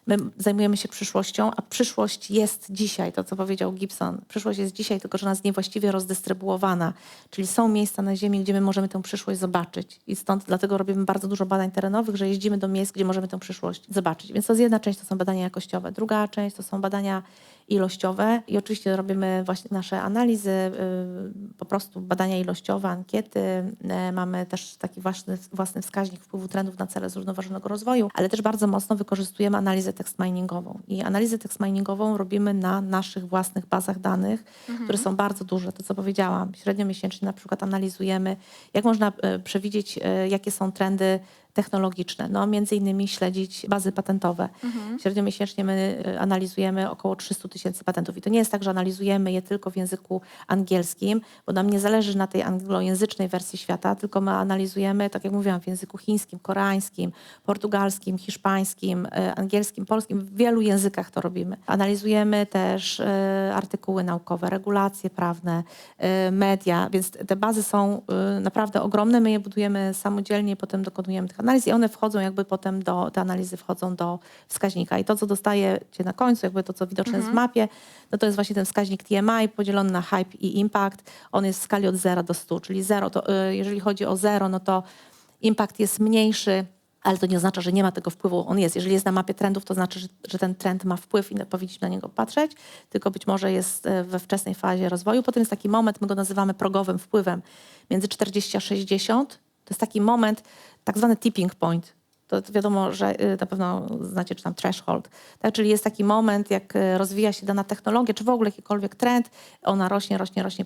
my zajmujemy się przyszłością, a przyszłość jest dzisiaj, to co powiedział Gibson. Przyszłość jest dzisiaj, tylko że ona jest niewłaściwie rozdystrybuowana. Czyli są miejsca na Ziemi, gdzie my możemy tę przyszłość zobaczyć. I stąd dlatego robimy bardzo dużo badań terenowych, że jeździmy do miejsc, gdzie możemy tę przyszłość zobaczyć. Więc to jest jedna część, to są badania jakościowe. Druga część to są badania ilościowe i oczywiście robimy właśnie nasze analizy, po prostu badania ilościowe, ankiety. Mamy też taki własny wskaźnik wpływu trendów na cele zrównoważonego rozwoju, ale też bardzo mocno wykorzystujemy analizę tekst miningową. I analizę tekst miningową robimy na naszych własnych bazach danych, które są bardzo duże. To, co powiedziałam, średnio miesięcznie na przykład analizujemy, jak można przewidzieć, jakie są trendy technologiczne. No, między innymi śledzić bazy patentowe. Średnio miesięcznie my analizujemy około 300 000 patentów. I to nie jest tak, że analizujemy je tylko w języku angielskim, bo nam nie zależy na tej anglojęzycznej wersji świata, tylko my analizujemy, tak jak mówiłam, w języku chińskim, koreańskim, portugalskim, hiszpańskim, angielskim, polskim. W wielu językach to robimy. Analizujemy też artykuły naukowe, regulacje prawne, media, więc te bazy są naprawdę ogromne. My je budujemy samodzielnie, potem dokonujemy tych analiz i one wchodzą jakby potem te analizy wchodzą do wskaźnika. I to, co dostajecie na końcu, jakby to, co widoczne jest w mapie, no to jest właśnie ten wskaźnik TMI podzielony na hype i impact. On jest w skali od 0 do 100, czyli 0 to, jeżeli chodzi o 0, no to impact jest mniejszy, ale to nie oznacza, że nie ma tego wpływu. On jest. Jeżeli jest na mapie trendów, to znaczy, że ten trend ma wpływ i powinniśmy na niego patrzeć, tylko być może jest we wczesnej fazie rozwoju. Potem jest taki moment, my go nazywamy progowym wpływem, między 40 a 60. To jest taki moment, tak zwany tipping point. To wiadomo, że na pewno znacie, czy tam threshold. Tak? Czyli jest taki moment, jak rozwija się dana technologia, czy w ogóle jakikolwiek trend, ona rośnie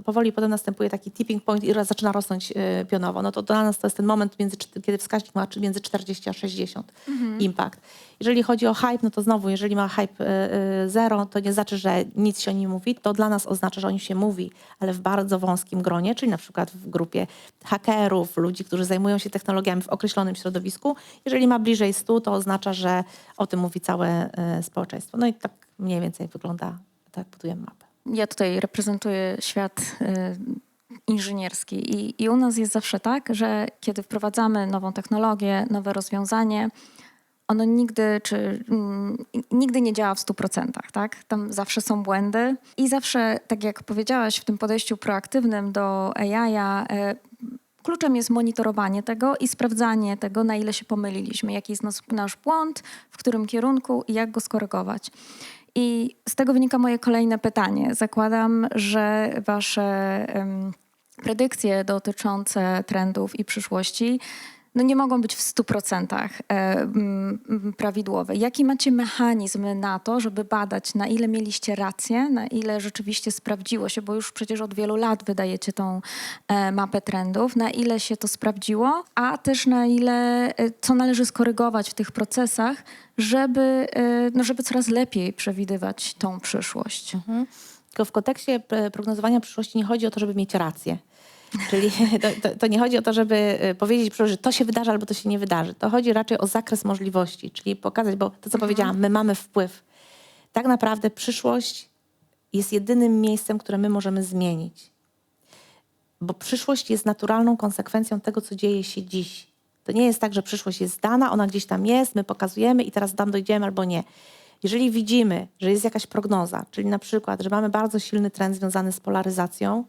powoli, potem następuje taki tipping point i zaczyna rosnąć pionowo. No to dla nas to jest ten moment, kiedy wskaźnik ma między 40 a 60 impact. Jeżeli chodzi o hype, no to znowu, jeżeli ma hype 0, to nie znaczy, że nic się o nim mówi. To dla nas oznacza, że o nim się mówi, ale w bardzo wąskim gronie, czyli na przykład w grupie hakerów, ludzi, którzy zajmują się technologiami w określonym środowisku. Jeżeli ma bliżej 100, to oznacza, że o tym mówi całe społeczeństwo. No i tak mniej więcej wygląda, tak budujemy mapę. Ja tutaj reprezentuję świat inżynierski i u nas jest zawsze tak, że kiedy wprowadzamy nową technologię, nowe rozwiązanie, ono nigdy nie działa w 100%, tak? Tam zawsze są błędy i zawsze, tak jak powiedziałaś, w tym podejściu proaktywnym do AI-a, kluczem jest monitorowanie tego i sprawdzanie tego, na ile się pomyliliśmy, jaki jest nasz błąd, w którym kierunku i jak go skorygować. I z tego wynika moje kolejne pytanie. Zakładam, że wasze predykcje dotyczące trendów i przyszłości nie mogą być w 100% prawidłowe. Jaki macie mechanizm na to, żeby badać, na ile mieliście rację, na ile rzeczywiście sprawdziło się, bo już przecież od wielu lat wydajecie tą mapę trendów, na ile się to sprawdziło, a też na ile, co należy skorygować w tych procesach, żeby coraz lepiej przewidywać tą przyszłość. Tylko w kontekście prognozowania przyszłości nie chodzi o to, żeby mieć rację. Czyli to nie chodzi o to, żeby powiedzieć, że to się wydarzy albo to się nie wydarzy. To chodzi raczej o zakres możliwości, czyli pokazać, bo to, co powiedziałam, my mamy wpływ. Tak naprawdę przyszłość jest jedynym miejscem, które my możemy zmienić. Bo przyszłość jest naturalną konsekwencją tego, co dzieje się dziś. To nie jest tak, że przyszłość jest dana, ona gdzieś tam jest, my pokazujemy i teraz tam dojdziemy albo nie. Jeżeli widzimy, że jest jakaś prognoza, czyli na przykład, że mamy bardzo silny trend związany z polaryzacją,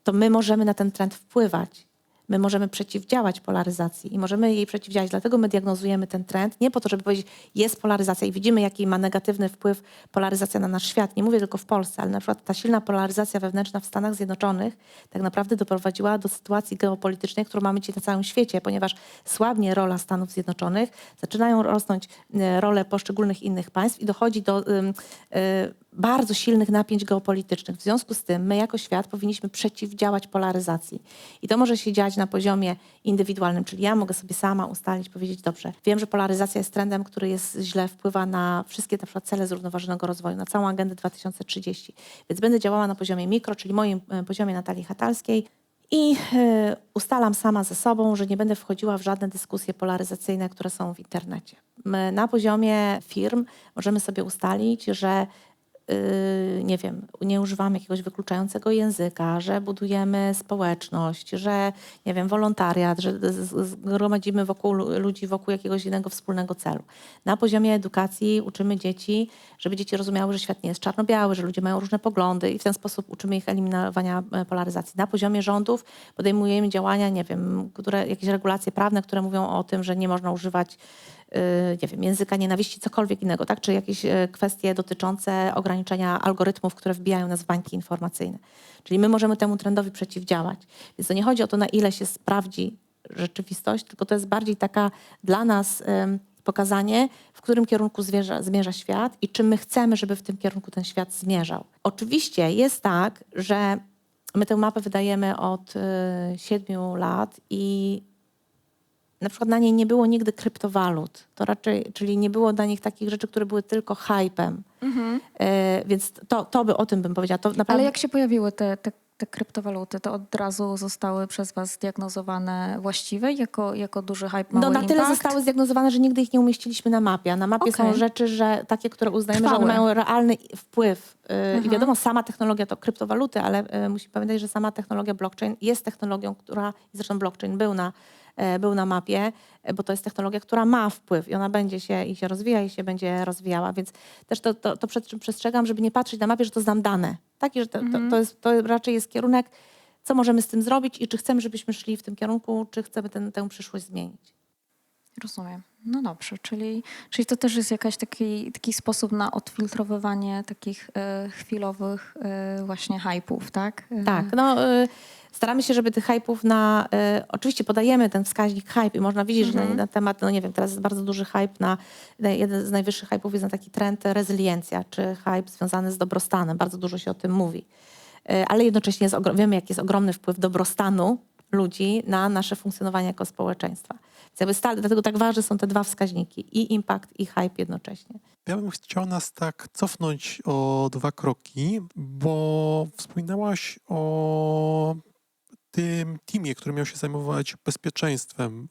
to my możemy na ten trend wpływać. my możemy przeciwdziałać polaryzacji i możemy jej przeciwdziałać. Dlatego my diagnozujemy ten trend, nie po to, żeby powiedzieć, jest polaryzacja i widzimy, jaki ma negatywny wpływ polaryzacja na nasz świat. Nie mówię tylko w Polsce, ale na przykład ta silna polaryzacja wewnętrzna w Stanach Zjednoczonych tak naprawdę doprowadziła do sytuacji geopolitycznej, którą mamy dzisiaj na całym świecie, ponieważ słabnie rola Stanów Zjednoczonych, zaczynają rosnąć role poszczególnych innych państw i dochodzi do bardzo silnych napięć geopolitycznych. W związku z tym my jako świat powinniśmy przeciwdziałać polaryzacji. I to może się dziać na poziomie indywidualnym, czyli ja mogę sobie sama ustalić, powiedzieć, dobrze, wiem, że polaryzacja jest trendem, który źle wpływa na wszystkie na przykład cele zrównoważonego rozwoju, na całą agendę 2030. Więc będę działała na poziomie mikro, czyli moim poziomie Natalii Hatalskiej i ustalam sama ze sobą, że nie będę wchodziła w żadne dyskusje polaryzacyjne, które są w internecie. My na poziomie firm możemy sobie ustalić, że nie wiem, nie używamy jakiegoś wykluczającego języka, że budujemy społeczność, że nie wiem, wolontariat, że zgromadzimy ludzi wokół jakiegoś jednego wspólnego celu. Na poziomie edukacji uczymy dzieci, żeby dzieci rozumiały, że świat nie jest czarno-biały, że ludzie mają różne poglądy i w ten sposób uczymy ich eliminowania polaryzacji. Na poziomie rządów podejmujemy działania, nie wiem, jakieś regulacje prawne, które mówią o tym, że nie można używać nie wiem, języka nienawiści, cokolwiek innego, tak? Czy jakieś kwestie dotyczące ograniczenia algorytmów, które wbijają nas w bańki informacyjne. Czyli my możemy temu trendowi przeciwdziałać. Więc to nie chodzi o to, na ile się sprawdzi rzeczywistość, tylko to jest bardziej taka dla nas pokazanie, w którym kierunku zmierza świat i czy my chcemy, żeby w tym kierunku ten świat zmierzał. Oczywiście jest tak, że my tę mapę wydajemy od 7 lat i na przykład na niej nie było nigdy kryptowalut. To raczej, czyli nie było dla nich takich rzeczy, które były tylko hypem. Więc o tym bym powiedziała. To naprawdę... Ale jak się pojawiły te kryptowaluty, to od razu zostały przez was zdiagnozowane właściwe jako duży hype, mały na tyle impact? zostały zdiagnozowane, że nigdy ich nie umieściliśmy na mapie. A na mapie są rzeczy, że takie, które uznajemy, że one mają realny wpływ. I wiadomo, sama technologia to kryptowaluty, ale musimy pamiętać, że sama technologia blockchain jest technologią, która, zresztą blockchain był na mapie, bo to jest technologia, która ma wpływ i ona będzie się rozwija i się będzie rozwijała. Więc też to przestrzegam, żeby nie patrzeć na mapie, że to znam dane. Tak? I że to raczej jest kierunek, co możemy z tym zrobić i czy chcemy, żebyśmy szli w tym kierunku, czy chcemy tę przyszłość zmienić. Rozumiem. No dobrze, czyli to też jest jakiś taki sposób na odfiltrowywanie takich chwilowych właśnie hype'ów, tak? Tak, staramy się, żeby tych hype'ów oczywiście podajemy ten wskaźnik hype i można widzieć, że na temat, no nie wiem, teraz jest bardzo duży hype jeden z najwyższych hype'ów jest na taki trend rezyliencja, czy hype związany z dobrostanem. Bardzo dużo się o tym mówi. Ale jednocześnie wiemy, jaki jest ogromny wpływ dobrostanu ludzi na nasze funkcjonowanie jako społeczeństwa. Więc dlatego tak ważne są te dwa wskaźniki, i impact, i hype jednocześnie. Ja bym chciał nas tak cofnąć o 2 kroki, bo wspominałaś o tym teamie, który miał się zajmować bezpieczeństwem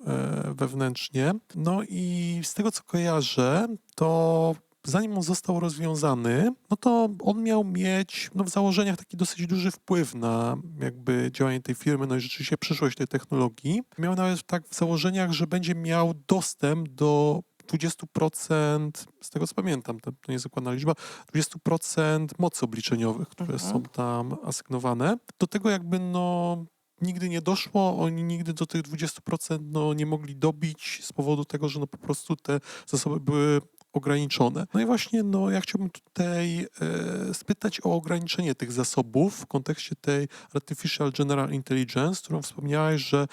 wewnętrznie. No i z tego, co kojarzę, to zanim on został rozwiązany, no to on miał mieć w założeniach taki dosyć duży wpływ na jakby działanie tej firmy, no i rzeczywiście przyszłość tej technologii. Miał nawet tak w założeniach, że będzie miał dostęp do 20%, z tego co pamiętam, to nie jest dokładna liczba, 20% mocy obliczeniowych, które są tam asygnowane. Do tego jakby nigdy nie doszło, oni nigdy do tych 20% nie mogli dobić z powodu tego, że po prostu te zasoby były ograniczone. No i właśnie ja chciałbym tutaj spytać o ograniczenie tych zasobów w kontekście tej Artificial General Intelligence, którą wspomniałeś, że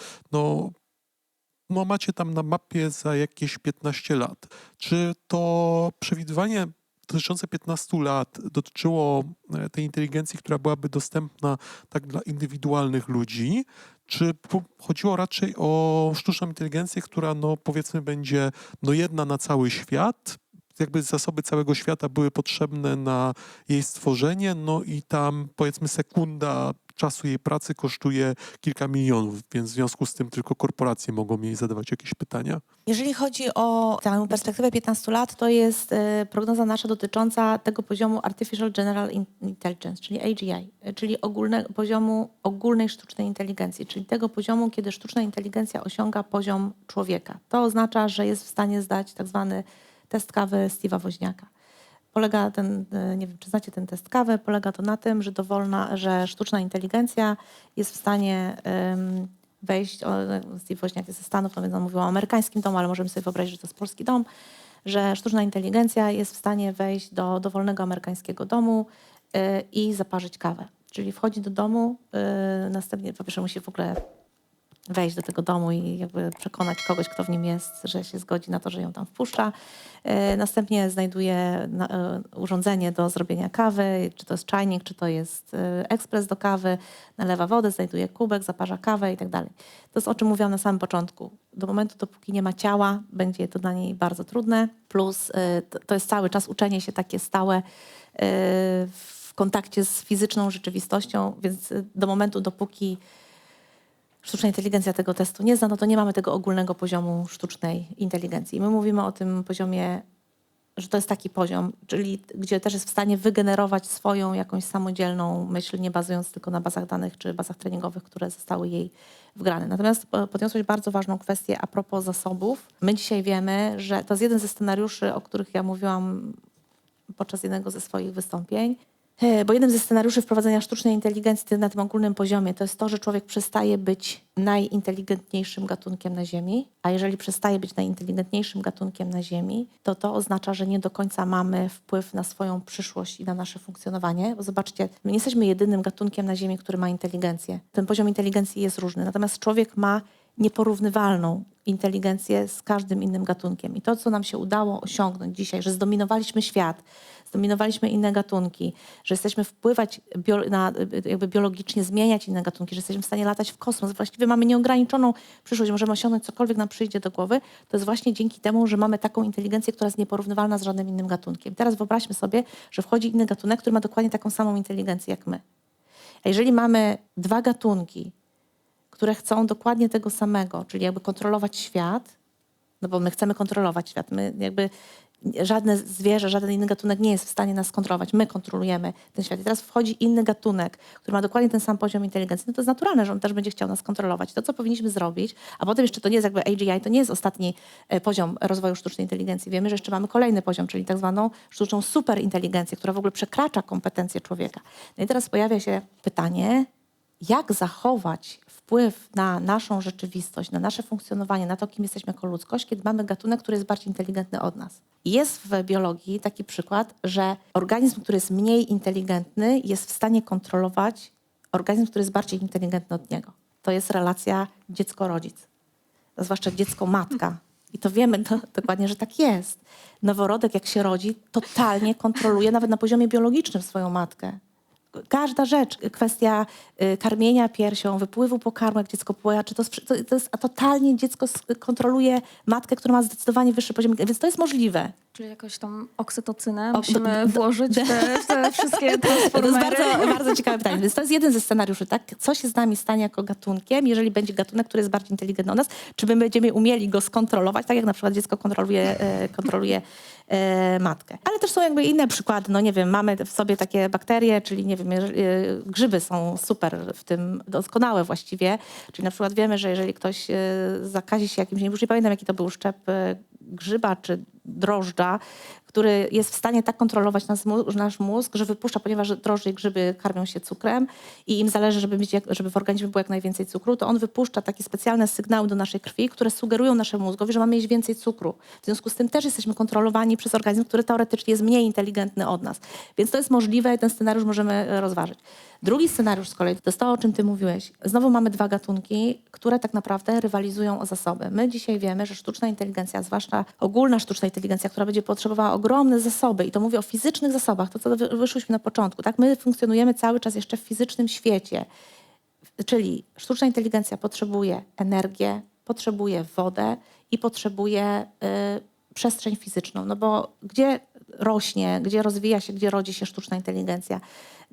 macie tam na mapie za jakieś 15 lat. Czy to przewidywanie dotyczące 15 lat dotyczyło tej inteligencji, która byłaby dostępna tak dla indywidualnych ludzi, czy chodziło raczej o sztuczną inteligencję, która powiedzmy będzie jedna na cały świat, jakby zasoby całego świata były potrzebne na jej stworzenie, i tam powiedzmy sekunda czasu jej pracy kosztuje kilka milionów, więc w związku z tym tylko korporacje mogą jej zadawać jakieś pytania. Jeżeli chodzi o tę perspektywę 15 lat, to jest prognoza nasza dotycząca tego poziomu Artificial General Intelligence, czyli AGI, czyli poziomu ogólnej sztucznej inteligencji, czyli tego poziomu, kiedy sztuczna inteligencja osiąga poziom człowieka. To oznacza, że jest w stanie zdać tak zwany test kawy Steve'a Woźniaka. Polega nie wiem, czy znacie ten test kawy, polega to na tym, że sztuczna inteligencja jest w stanie wejść, Steve Woźniak jest ze Stanów, no więc on mówił o amerykańskim domu, ale możemy sobie wyobrazić, że to jest polski dom, że sztuczna inteligencja jest w stanie wejść do dowolnego amerykańskiego domu i zaparzyć kawę. Czyli wchodzi do domu, następnie po pierwsze musi w ogóle wejść do tego domu i jakby przekonać kogoś, kto w nim jest, że się zgodzi na to, że ją tam wpuszcza. Następnie znajduje urządzenie do zrobienia kawy, czy to jest czajnik, czy to jest ekspres do kawy, nalewa wodę, znajduje kubek, zaparza kawę i tak dalej. To jest o czym mówiłam na samym początku. Do momentu, dopóki nie ma ciała, będzie to dla niej bardzo trudne. Plus to jest cały czas uczenie się takie stałe w kontakcie z fizyczną rzeczywistością, więc do momentu, dopóki sztuczna inteligencja tego testu nie zna, no to nie mamy tego ogólnego poziomu sztucznej inteligencji. My mówimy o tym poziomie, że to jest taki poziom, czyli gdzie też jest w stanie wygenerować swoją jakąś samodzielną myśl, nie bazując tylko na bazach danych czy bazach treningowych, które zostały jej wgrane. Natomiast podniosłeś bardzo ważną kwestię a propos zasobów. My dzisiaj wiemy, że to jest jeden ze scenariuszy, o których ja mówiłam podczas jednego ze swoich wystąpień. Bo jednym ze scenariuszy wprowadzenia sztucznej inteligencji na tym ogólnym poziomie to jest to, że człowiek przestaje być najinteligentniejszym gatunkiem na Ziemi, a jeżeli przestaje być najinteligentniejszym gatunkiem na Ziemi, to to oznacza, że nie do końca mamy wpływ na swoją przyszłość i na nasze funkcjonowanie. Bo zobaczcie, my nie jesteśmy jedynym gatunkiem na Ziemi, który ma inteligencję. Ten poziom inteligencji jest różny, natomiast człowiek ma nieporównywalną inteligencję z każdym innym gatunkiem. I to, co nam się udało osiągnąć dzisiaj, że zdominowaliśmy świat, zdominowaliśmy inne gatunki, że jesteśmy wpływać jakby biologicznie, zmieniać inne gatunki, że jesteśmy w stanie latać w kosmos. Właściwie mamy nieograniczoną przyszłość, możemy osiągnąć cokolwiek nam przyjdzie do głowy. To jest właśnie dzięki temu, że mamy taką inteligencję, która jest nieporównywalna z żadnym innym gatunkiem. Teraz wyobraźmy sobie, że wchodzi inny gatunek, który ma dokładnie taką samą inteligencję jak my. A jeżeli mamy dwa gatunki, które chcą dokładnie tego samego, czyli jakby kontrolować świat, no bo my chcemy kontrolować świat. My jakby żadne zwierzę, żaden inny gatunek nie jest w stanie nas kontrolować. My kontrolujemy ten świat. I teraz wchodzi inny gatunek, który ma dokładnie ten sam poziom inteligencji. No to jest naturalne, że on też będzie chciał nas kontrolować. To, co powinniśmy zrobić, a potem jeszcze to nie jest jakby AGI, to nie jest ostatni poziom rozwoju sztucznej inteligencji. Wiemy, że jeszcze mamy kolejny poziom, czyli tak zwaną sztuczną superinteligencję, która w ogóle przekracza kompetencje człowieka. No i teraz pojawia się pytanie, jak zachować wpływ na naszą rzeczywistość, na nasze funkcjonowanie, na to, kim jesteśmy jako ludzkość, kiedy mamy gatunek, który jest bardziej inteligentny od nas. I jest w biologii taki przykład, że organizm, który jest mniej inteligentny, jest w stanie kontrolować organizm, który jest bardziej inteligentny od niego. To jest relacja dziecko-rodzic, zwłaszcza dziecko-matka. I to wiemy dokładnie, że tak jest. Noworodek, jak się rodzi, totalnie kontroluje nawet na poziomie biologicznym swoją matkę. Każda rzecz, kwestia karmienia piersią, wypływu pokarmu, jak dziecko płacze, to jest, a totalnie dziecko kontroluje matkę, która ma zdecydowanie wyższy poziom, więc to jest możliwe. Czyli jakoś tam oksytocynę musimy włożyć te wszystkie To jest transformery. bardzo, bardzo ciekawe pytanie. Więc to jest jeden ze scenariuszy, tak? Co się z nami stanie jako gatunkiem, jeżeli będzie gatunek, który jest bardziej inteligentny od nas? Czy my będziemy umieli go skontrolować, tak jak na przykład dziecko kontroluje matkę. Ale też są jakby inne przykłady. No nie wiem, mamy w sobie takie bakterie, czyli nie wiem, grzyby są super w tym, doskonałe właściwie. Czyli na przykład wiemy, że jeżeli ktoś zakazi się jakimś, już nie pamiętam jaki to był szczep grzyba czy drożdża, który jest w stanie tak kontrolować nasz mózg, że wypuszcza, ponieważ drożdże i grzyby karmią się cukrem i im zależy, żeby w organizmie było jak najwięcej cukru, to on wypuszcza takie specjalne sygnały do naszej krwi, które sugerują naszemu mózgowi, że mamy jeść więcej cukru. W związku z tym też jesteśmy kontrolowani przez organizm, który teoretycznie jest mniej inteligentny od nas. Więc to jest możliwe i ten scenariusz możemy rozważyć. Drugi scenariusz z kolei to jest to, o czym ty mówiłeś. Znowu mamy dwa gatunki, które tak naprawdę rywalizują o zasoby. My dzisiaj wiemy, że sztuczna inteligencja, zwłaszcza ogólna sztuczna inteligencja, która będzie potrzebowała ogromne zasoby, i to mówię o fizycznych zasobach, to co wyszłyśmy na początku, tak? My funkcjonujemy cały czas jeszcze w fizycznym świecie, czyli sztuczna inteligencja potrzebuje energię, potrzebuje wodę i potrzebuje przestrzeń fizyczną. No bo gdzie rośnie, gdzie rozwija się, gdzie rodzi się sztuczna inteligencja?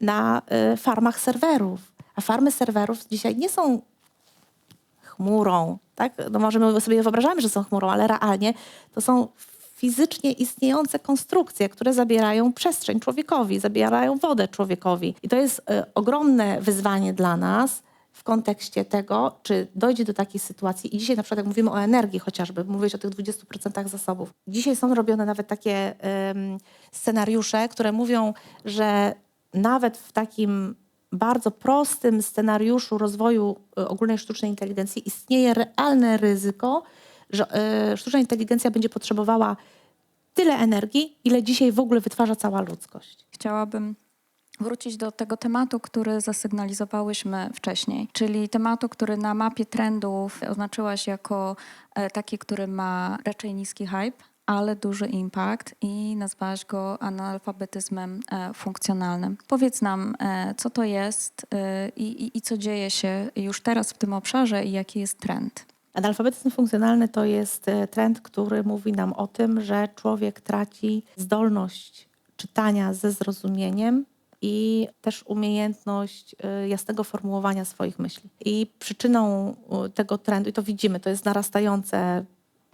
Na farmach serwerów. A farmy serwerów dzisiaj nie są chmurą, tak? No możemy sobie wyobrażamy, że są chmurą, ale realnie to są fizycznie istniejące konstrukcje, które zabierają przestrzeń człowiekowi, zabierają wodę człowiekowi. I to jest ogromne wyzwanie dla nas w kontekście tego, czy dojdzie do takiej sytuacji. I dzisiaj na przykład jak mówimy o energii chociażby, mówiłeś o tych 20% zasobów. Dzisiaj są robione nawet takie scenariusze, które mówią, że nawet w takim bardzo prostym scenariuszu rozwoju ogólnej sztucznej inteligencji istnieje realne ryzyko, że sztuczna inteligencja będzie potrzebowała tyle energii, ile dzisiaj w ogóle wytwarza cała ludzkość. Chciałabym wrócić do tego tematu, który zasygnalizowałyśmy wcześniej, czyli tematu, który na mapie trendów oznaczyłaś jako taki, który ma raczej niski hype, ale duży impact i nazwałaś go analfabetyzmem funkcjonalnym. Powiedz nam, co to jest i co dzieje się już teraz w tym obszarze i jaki jest trend? Analfabetyzm funkcjonalny to jest trend, który mówi nam o tym, że człowiek traci zdolność czytania ze zrozumieniem i też umiejętność jasnego formułowania swoich myśli. I przyczyną tego trendu, i to widzimy, to jest narastające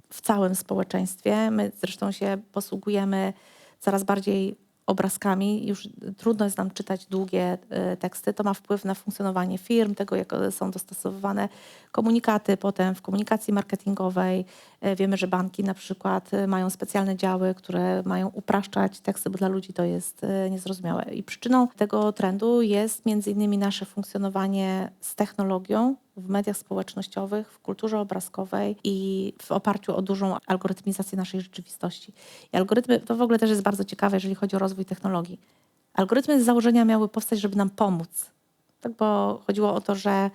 w całym społeczeństwie. My zresztą się posługujemy coraz bardziej obrazkami. Już trudno jest nam czytać długie teksty. To ma wpływ na funkcjonowanie firm, tego jak są dostosowywane komunikaty potem w komunikacji marketingowej. Wiemy, że banki na przykład mają specjalne działy, które mają upraszczać teksty, bo dla ludzi to jest niezrozumiałe. I przyczyną tego trendu jest między innymi nasze funkcjonowanie z technologią w mediach społecznościowych, w kulturze obrazkowej i w oparciu o dużą algorytmizację naszej rzeczywistości. I algorytmy, to w ogóle też jest bardzo ciekawe, jeżeli chodzi o rozwój technologii. Algorytmy z założenia miały powstać, żeby nam pomóc. Tak, bo chodziło o to, że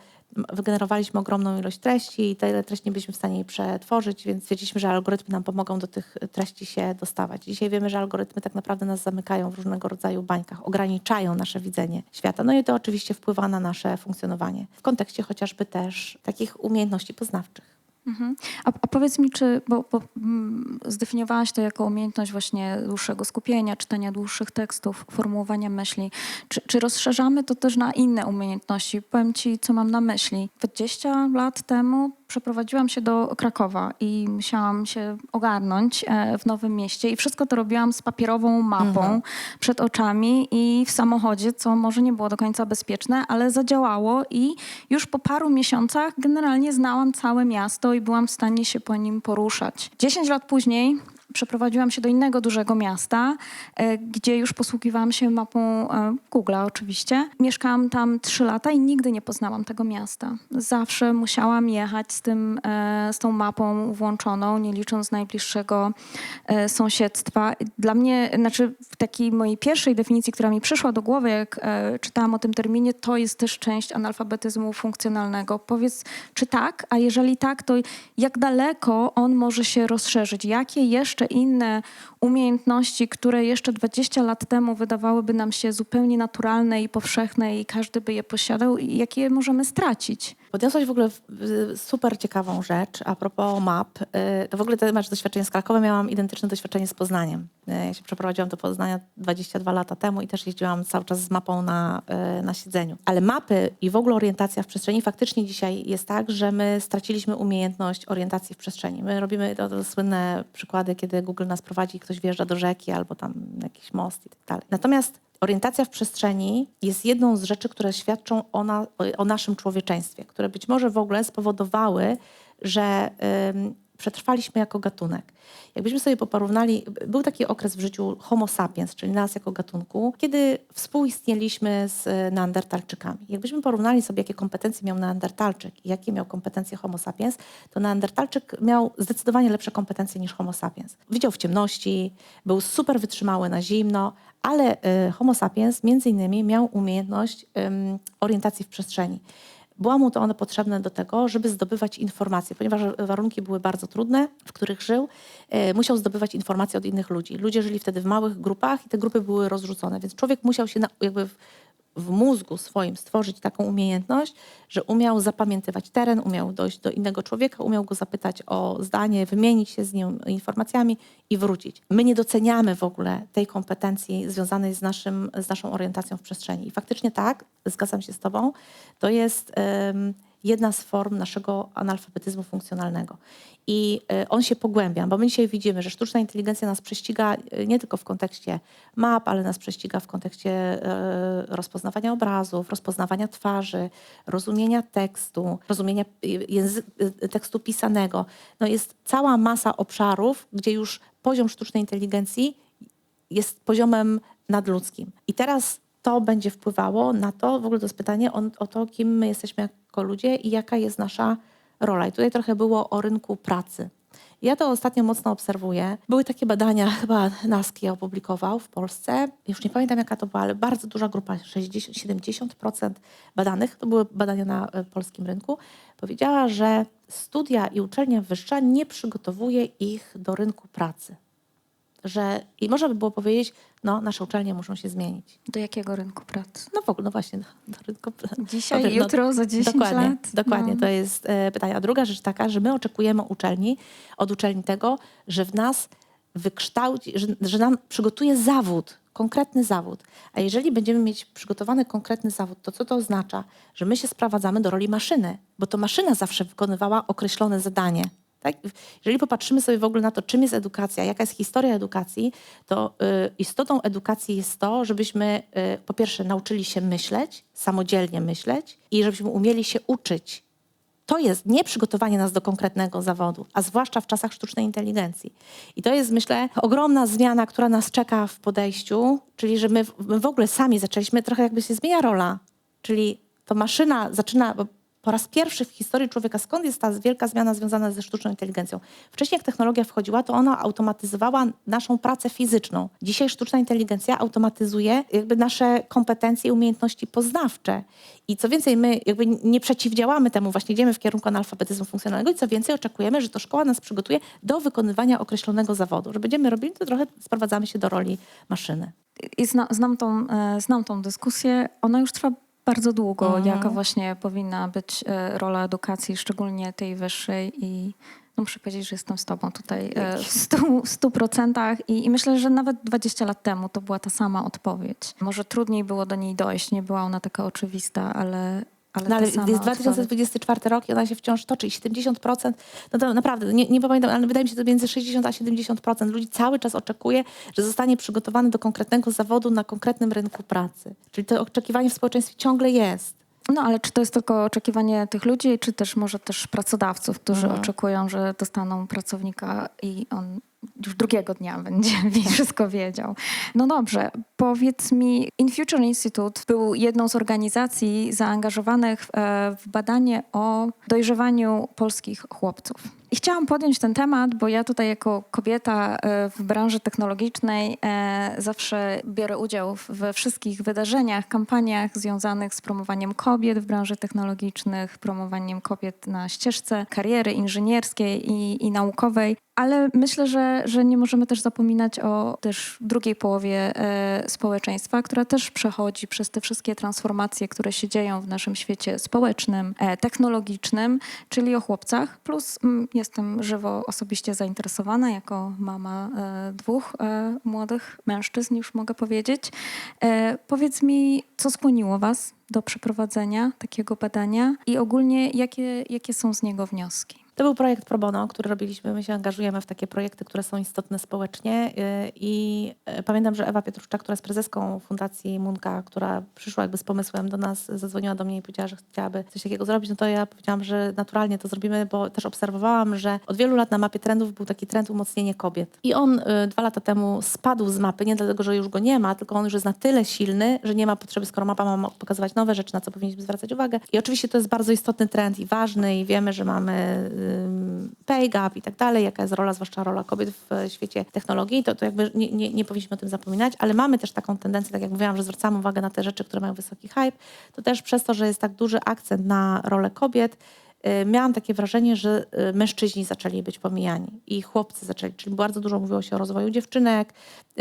wygenerowaliśmy ogromną ilość treści i tyle treści nie byliśmy w stanie jej przetworzyć, więc stwierdziliśmy, że algorytmy nam pomogą do tych treści się dostawać. Dzisiaj wiemy, że algorytmy tak naprawdę nas zamykają w różnego rodzaju bańkach, ograniczają nasze widzenie świata. No i to oczywiście wpływa na nasze funkcjonowanie w kontekście chociażby też takich umiejętności poznawczych. Mhm. A powiedz mi, bo zdefiniowałaś to jako umiejętność właśnie dłuższego skupienia, czytania dłuższych tekstów, formułowania myśli. Czy rozszerzamy to też na inne umiejętności? Powiem ci, co mam na myśli. 20 lat temu przeprowadziłam się do Krakowa i musiałam się ogarnąć w Nowym Mieście i wszystko to robiłam z papierową mapą przed oczami i w samochodzie, co może nie było do końca bezpieczne, ale zadziałało i już po paru miesiącach generalnie znałam całe miasto i byłam w stanie się po nim poruszać. 10 lat później przeprowadziłam się do innego dużego miasta, gdzie już posługiwałam się mapą Google'a oczywiście. Mieszkałam tam 3 lata i nigdy nie poznałam tego miasta. Zawsze musiałam jechać z tą mapą włączoną, nie licząc najbliższego sąsiedztwa. Dla mnie, znaczy w takiej mojej pierwszej definicji, która mi przyszła do głowy, jak czytałam o tym terminie, to jest też część analfabetyzmu funkcjonalnego. Powiedz, czy tak? A jeżeli tak, to jak daleko on może się rozszerzyć? Jakie jeszcze inne umiejętności, które jeszcze 20 lat temu wydawałyby nam się zupełnie naturalne i powszechne i każdy by je posiadał, i jakie możemy stracić? Podniosłaś w ogóle super ciekawą rzecz a propos map. To w ogóle ty masz doświadczenie z Krakowem, miałam identyczne doświadczenie z Poznaniem. Ja się przeprowadziłam do Poznania 22 lata temu i też jeździłam cały czas z mapą na siedzeniu. Ale mapy i w ogóle orientacja w przestrzeni faktycznie dzisiaj jest tak, że my straciliśmy umiejętność orientacji w przestrzeni. My robimy to słynne przykłady, kiedy Google nas prowadzi i ktoś wjeżdża do rzeki albo tam na jakiś most i tak dalej. Natomiast orientacja w przestrzeni jest jedną z rzeczy, które świadczą o naszym człowieczeństwie, które być może w ogóle spowodowały, że przetrwaliśmy jako gatunek. Jakbyśmy sobie porównali, był taki okres w życiu Homo sapiens, czyli nas jako gatunku, kiedy współistnieliśmy z neandertalczykami. Jakbyśmy porównali sobie, jakie kompetencje miał neandertalczyk i jakie miał kompetencje Homo sapiens, to neandertalczyk miał zdecydowanie lepsze kompetencje niż Homo sapiens. Widział w ciemności, był super wytrzymały na zimno, ale Homo sapiens między innymi miał umiejętność orientacji w przestrzeni. Była mu to ona potrzebne do tego, żeby zdobywać informacje, ponieważ warunki były bardzo trudne, w których żył. Musiał zdobywać informacje od innych ludzi. Ludzie żyli wtedy w małych grupach i te grupy były rozrzucone, więc człowiek musiał się jakby w mózgu swoim stworzyć taką umiejętność, że umiał zapamiętywać teren, umiał dojść do innego człowieka, umiał go zapytać o zdanie, wymienić się z nim informacjami i wrócić. My nie doceniamy w ogóle tej kompetencji związanej z naszą orientacją w przestrzeni. I faktycznie tak, zgadzam się z tobą, to jest jedna z form naszego analfabetyzmu funkcjonalnego. I on się pogłębia, bo my dzisiaj widzimy, że sztuczna inteligencja nas prześciga nie tylko w kontekście map, ale nas prześciga w kontekście rozpoznawania obrazów, rozpoznawania twarzy, rozumienia tekstu, rozumienia tekstu pisanego. No jest cała masa obszarów, gdzie już poziom sztucznej inteligencji jest poziomem nadludzkim. I teraz to będzie wpływało na to, w ogóle to jest pytanie o to, kim my jesteśmy jako ludzie i jaka jest nasza rola. I tutaj trochę było o rynku pracy. Ja to ostatnio mocno obserwuję. Były takie badania, chyba NASK je opublikował w Polsce. Już nie pamiętam jaka to była, ale bardzo duża grupa, 60-70% badanych, to były badania na polskim rynku, powiedziała, że studia i uczelnia wyższa nie przygotowuje ich do rynku pracy. I można by było powiedzieć, no nasze uczelnie muszą się zmienić. Do jakiego rynku pracy? No w ogóle, no właśnie, do rynku pracy. Dzisiaj, Dobrze, jutro, za 10 dokładnie, lat? Dokładnie, No. to jest pytanie. A druga rzecz taka, że my oczekujemy od uczelni tego, że w nas wykształci, że nam przygotuje zawód, konkretny zawód. A jeżeli będziemy mieć przygotowany konkretny zawód, to co to oznacza? Że my się sprowadzamy do roli maszyny, bo to maszyna zawsze wykonywała określone zadanie. Tak? Jeżeli popatrzymy sobie w ogóle na to, czym jest edukacja, jaka jest historia edukacji, to istotą edukacji jest to, żebyśmy po pierwsze nauczyli się myśleć, samodzielnie myśleć i żebyśmy umieli się uczyć. To jest nie przygotowanie nas do konkretnego zawodu, a zwłaszcza w czasach sztucznej inteligencji. I to jest, myślę, ogromna zmiana, która nas czeka w podejściu, czyli że my w ogóle sami zaczęliśmy, trochę jakby się zmienia rola, czyli to maszyna zaczyna... Po raz pierwszy w historii człowieka, skąd jest ta wielka zmiana związana ze sztuczną inteligencją? Wcześniej jak technologia wchodziła, to ona automatyzowała naszą pracę fizyczną. Dzisiaj sztuczna inteligencja automatyzuje jakby nasze kompetencje i umiejętności poznawcze. I co więcej, my jakby nie przeciwdziałamy temu, właśnie idziemy w kierunku analfabetyzmu funkcjonalnego i co więcej oczekujemy, że to szkoła nas przygotuje do wykonywania określonego zawodu. Że będziemy robili, to trochę sprowadzamy się do roli maszyny. I znam tą dyskusję. Ona już trwa bardzo długo, jaka właśnie powinna być rola edukacji, szczególnie tej wyższej i no muszę powiedzieć, że jestem z tobą tutaj w 100%. I myślę, że nawet 20 lat temu to była ta sama odpowiedź. Może trudniej było do niej dojść, nie była ona taka oczywista, ale No ale ta sama jest 2024 rok i ona się wciąż toczy i 70%, no to naprawdę, nie pamiętam, ale wydaje mi się, że to między 60 a 70% ludzi cały czas oczekuje, że zostanie przygotowany do konkretnego zawodu na konkretnym rynku pracy. Czyli to oczekiwanie w społeczeństwie ciągle jest. No ale czy to jest tylko oczekiwanie tych ludzi, czy też może też pracodawców, którzy oczekują, że dostaną pracownika i on już drugiego dnia będzie wszystko wiedział. No dobrze, powiedz mi, InFuture Institute był jedną z organizacji zaangażowanych w badanie o dojrzewaniu polskich chłopców. I chciałam podjąć ten temat, bo ja tutaj jako kobieta w branży technologicznej zawsze biorę udział we wszystkich wydarzeniach, kampaniach związanych z promowaniem kobiet w branży technologicznych, promowaniem kobiet na ścieżce kariery inżynierskiej i naukowej. Ale myślę, że nie możemy też zapominać o też drugiej połowie społeczeństwa, która też przechodzi przez te wszystkie transformacje, które się dzieją w naszym świecie społecznym, technologicznym, czyli o chłopcach. Plus jestem żywo osobiście zainteresowana jako mama dwóch młodych mężczyzn, już mogę powiedzieć. Powiedz mi, co skłoniło was do przeprowadzenia takiego badania i ogólnie jakie są z niego wnioski? To był projekt pro bono, który robiliśmy. My się angażujemy w takie projekty, które są istotne społecznie i pamiętam, że Ewa Pietruszczak, która jest prezeską Fundacji Munka, która przyszła jakby z pomysłem do nas, zadzwoniła do mnie i powiedziała, że chciałaby coś takiego zrobić, no to ja powiedziałam, że naturalnie to zrobimy, bo też obserwowałam, że od wielu lat na mapie trendów był taki trend umocnienie kobiet. I on 2 lata temu spadł z mapy, nie dlatego, że już go nie ma, tylko on już jest na tyle silny, że nie ma potrzeby, skoro mapa ma pokazywać nowe rzeczy, na co powinniśmy zwracać uwagę. I oczywiście to jest bardzo istotny trend i ważny i wiemy, że mamy pay gap i tak dalej, jaka jest rola, zwłaszcza rola kobiet w świecie technologii, to jakby nie powinniśmy o tym zapominać, ale mamy też taką tendencję, tak jak mówiłam, że zwracamy uwagę na te rzeczy, które mają wysoki hype, to też przez to, że jest tak duży akcent na rolę kobiet, miałam takie wrażenie, że mężczyźni zaczęli być pomijani i chłopcy zaczęli, czyli bardzo dużo mówiło się o rozwoju dziewczynek,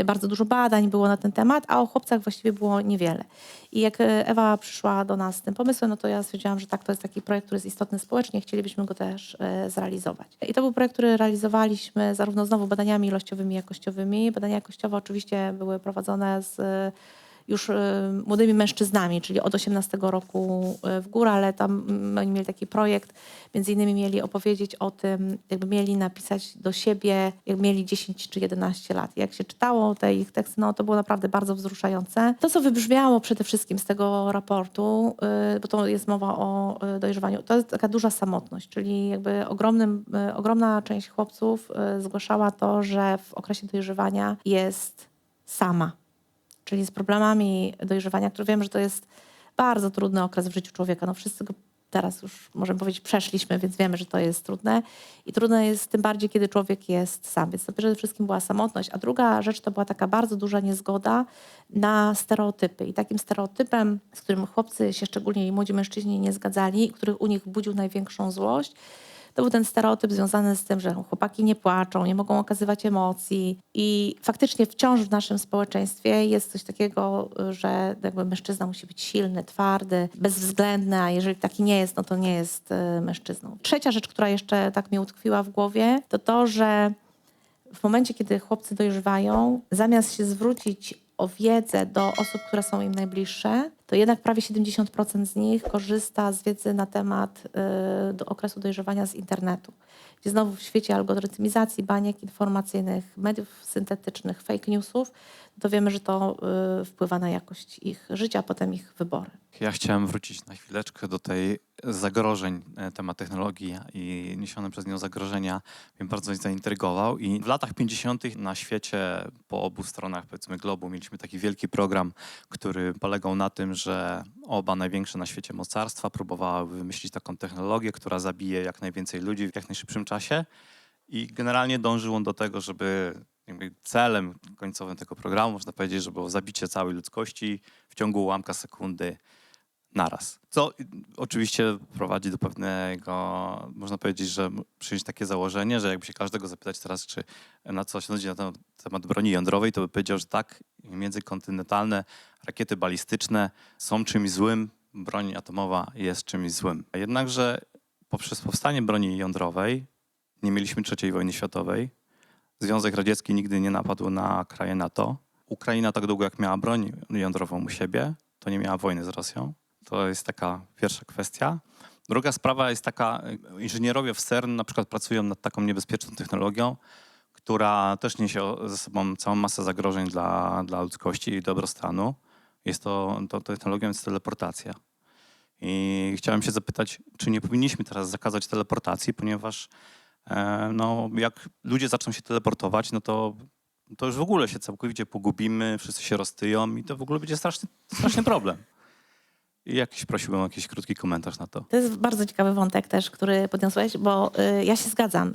bardzo dużo badań było na ten temat, a o chłopcach właściwie było niewiele. I jak Ewa przyszła do nas z tym pomysłem, no to ja stwierdziłam, że tak, to jest taki projekt, który jest istotny społecznie, chcielibyśmy go też zrealizować. I to był projekt, który realizowaliśmy zarówno znowu badaniami ilościowymi, jakościowymi. Badania jakościowe oczywiście były prowadzone z już młodymi mężczyznami, czyli od 18 roku w górę, ale tam oni mieli taki projekt, między innymi mieli opowiedzieć o tym, jakby mieli napisać do siebie, jakby mieli 10 czy 11 lat. Jak się czytało te ich teksty, no to było naprawdę bardzo wzruszające. To, co wybrzmiało przede wszystkim z tego raportu, bo to jest mowa o dojrzewaniu, to jest taka duża samotność, czyli jakby ogromna część chłopców zgłaszała to, że w okresie dojrzewania jest sama. czyli z problemami dojrzewania, które wiem, że to jest bardzo trudny okres w życiu człowieka. No wszyscy go teraz już, możemy powiedzieć, przeszliśmy, więc wiemy, że to jest trudne. I trudne jest tym bardziej, kiedy człowiek jest sam. Więc to przede wszystkim była samotność. A druga rzecz to była taka bardzo duża niezgoda na stereotypy. I takim stereotypem, z którym chłopcy się szczególnie i młodzi mężczyźni nie zgadzali, których u nich budził największą złość, to był ten stereotyp związany z tym, że chłopaki nie płaczą, nie mogą okazywać emocji i faktycznie wciąż w naszym społeczeństwie jest coś takiego, że jakby mężczyzna musi być silny, twardy, bezwzględny, a jeżeli taki nie jest, no to nie jest mężczyzną. Trzecia rzecz, która jeszcze tak mi utkwiła w głowie, to to, że w momencie, kiedy chłopcy dojrzewają, zamiast się zwrócić o wiedzę do osób, które są im najbliższe, to jednak prawie 70% z nich korzysta z wiedzy na temat do okresu dojrzewania z internetu. Gdzie znowu w świecie algorytmizacji, baniek informacyjnych, mediów syntetycznych, fake newsów, to wiemy, że to wpływa na jakość ich życia, a potem ich wybory. Ja chciałem wrócić na chwileczkę do tej zagrożeń, temat technologii i niesione przez nią zagrożenia mnie bardzo zaintrygował. I w latach 50. na świecie, po obu stronach powiedzmy globu, mieliśmy taki wielki program, który polegał na tym, że oba największe na świecie mocarstwa próbowały wymyślić taką technologię, która zabije jak najwięcej ludzi w jak najszybszym czasie. I generalnie dążył on do tego, żeby jakby celem końcowym tego programu, można powiedzieć, że było zabicie całej ludzkości w ciągu ułamka sekundy naraz. Co oczywiście prowadzi do pewnego, można powiedzieć, że przyjąć takie założenie, że jakby się każdego zapytać teraz, czy na co się na temat broni jądrowej, to by powiedział, że tak, międzykontynentalne rakiety balistyczne są czymś złym, broń atomowa jest czymś złym. Jednakże poprzez powstanie broni jądrowej nie mieliśmy III wojny światowej. Związek Radziecki nigdy nie napadł na kraje NATO. Ukraina tak długo jak miała broń jądrową u siebie, to nie miała wojny z Rosją. To jest taka pierwsza kwestia. Druga sprawa jest taka, inżynierowie w CERN na przykład pracują nad taką niebezpieczną technologią, która też niesie ze sobą całą masę zagrożeń dla ludzkości i dobrostanu. Jest to technologią jest teleportacja. I chciałem się zapytać, czy nie powinniśmy teraz zakazać teleportacji, ponieważ no, jak ludzie zaczną się teleportować, no to już w ogóle się całkowicie pogubimy, wszyscy się roztyją i to w ogóle będzie straszny problem. I prosiłbym o jakiś krótki komentarz na to. To jest bardzo ciekawy wątek też, który podniosłeś, bo ja się zgadzam.